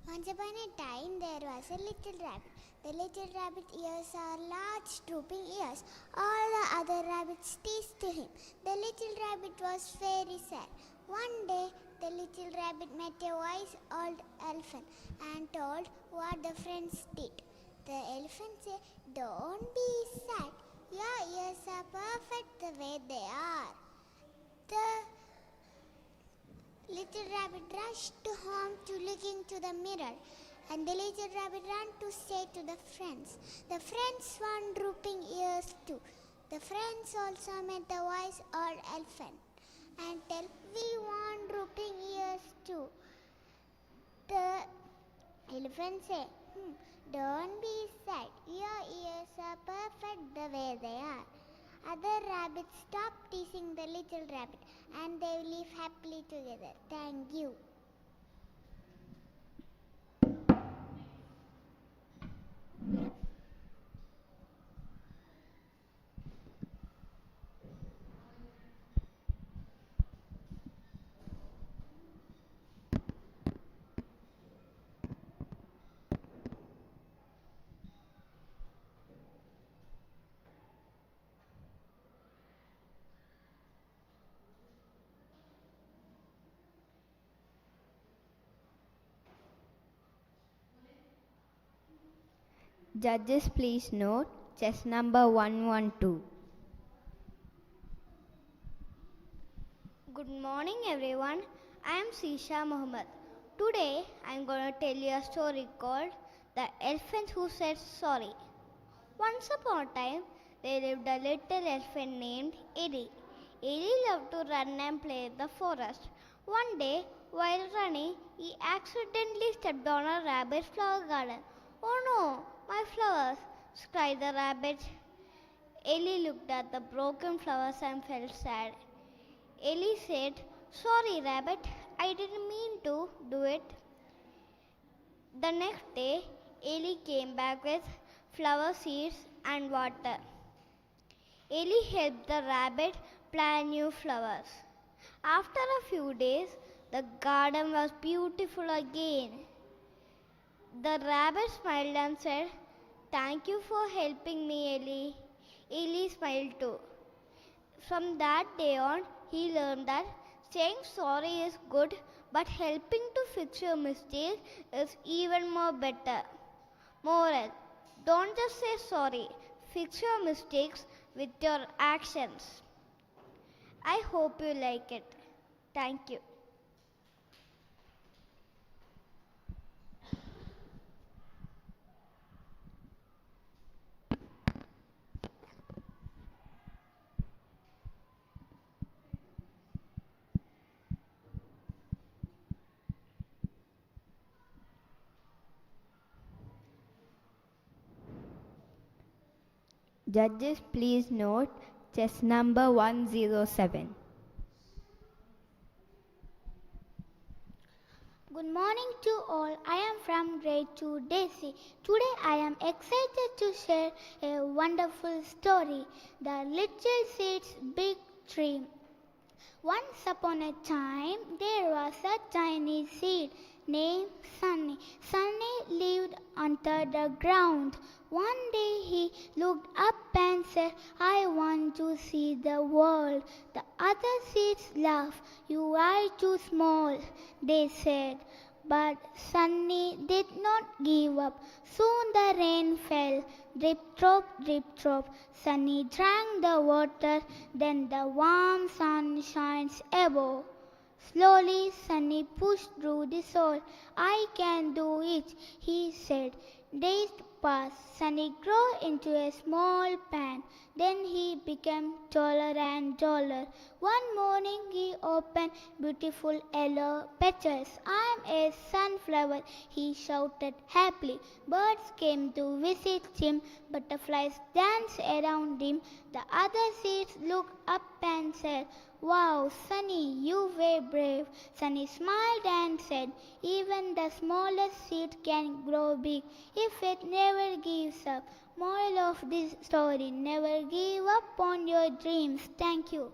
Once upon a time, there was a little rabbit. The little rabbit ears are large, drooping ears. All the other rabbits teased him. The little rabbit was very sad. One day, the little rabbit met a wise old elephant and told what the friends did. The elephant said, "Don't be sad. Your ears are perfect the way they are." The little rabbit rushed home to look into the mirror, and the little rabbit ran to say to the friends. The friends found drooping ears too. The friends also met the wise old elephant and tell, "We want drooping ears too." The elephant said, Don't be sad. Your ears are perfect the way they are. Other rabbits stop teasing the little rabbit and they live happily together. Thank you. Judges, please note chess number 112. Good morning, everyone. I am Sisha Muhammad. Today, I am going to tell you a story called The Elephant Who Said Sorry. Once upon a time, there lived a little elephant named Eddie. Eddie loved to run and play in the forest. One day, while running, he accidentally stepped on a rabbit's flower garden. Oh no, my flowers! cried the rabbit. Ellie looked at the broken flowers and felt sad. Ellie said, "Sorry, rabbit, I didn't mean to do it." The next day, Ellie came back with flower seeds and water. Ellie helped the rabbit plant new flowers. After a few days, the garden was beautiful again. The rabbit smiled and said, "Thank you for helping me, Ellie." Ellie smiled too. From that day on, he learned that saying sorry is good, but helping to fix your mistake is even more better. Moral: don't just say sorry, fix your mistakes with your actions. I hope you like it. Thank you. Judges, please note chess number 107. Good morning to all. I am from grade 2 Daisy. Today I am excited to share a wonderful story, The Little Seed's Big Tree. Once upon a time, there was a tiny seed named Sunny. Sunny lived under the ground. One day he looked up and said, "I want to see the world." The other seeds laughed. "You are too small," they said. But Sunny did not give up. Soon the rain fell. Drip, drop, drip, drop. Sunny drank the water, then the warm sun shines above. Slowly Sunny pushed through the soil. "I can do it," he said. Days passed. Sunny grew into a small plant. Then he became taller and taller. One morning he opened beautiful yellow petals. "I'm a sunflower," he shouted happily. Birds came to visit him. Butterflies danced around him. The other seeds looked up and said, "Wow, Sunny, you were brave." Sunny smiled and said, "Even the smallest seed can grow big if it never gives up." Moral of this story: never give up on your dreams. Thank you.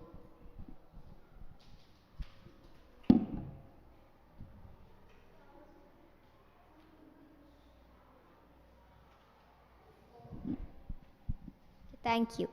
Thank you.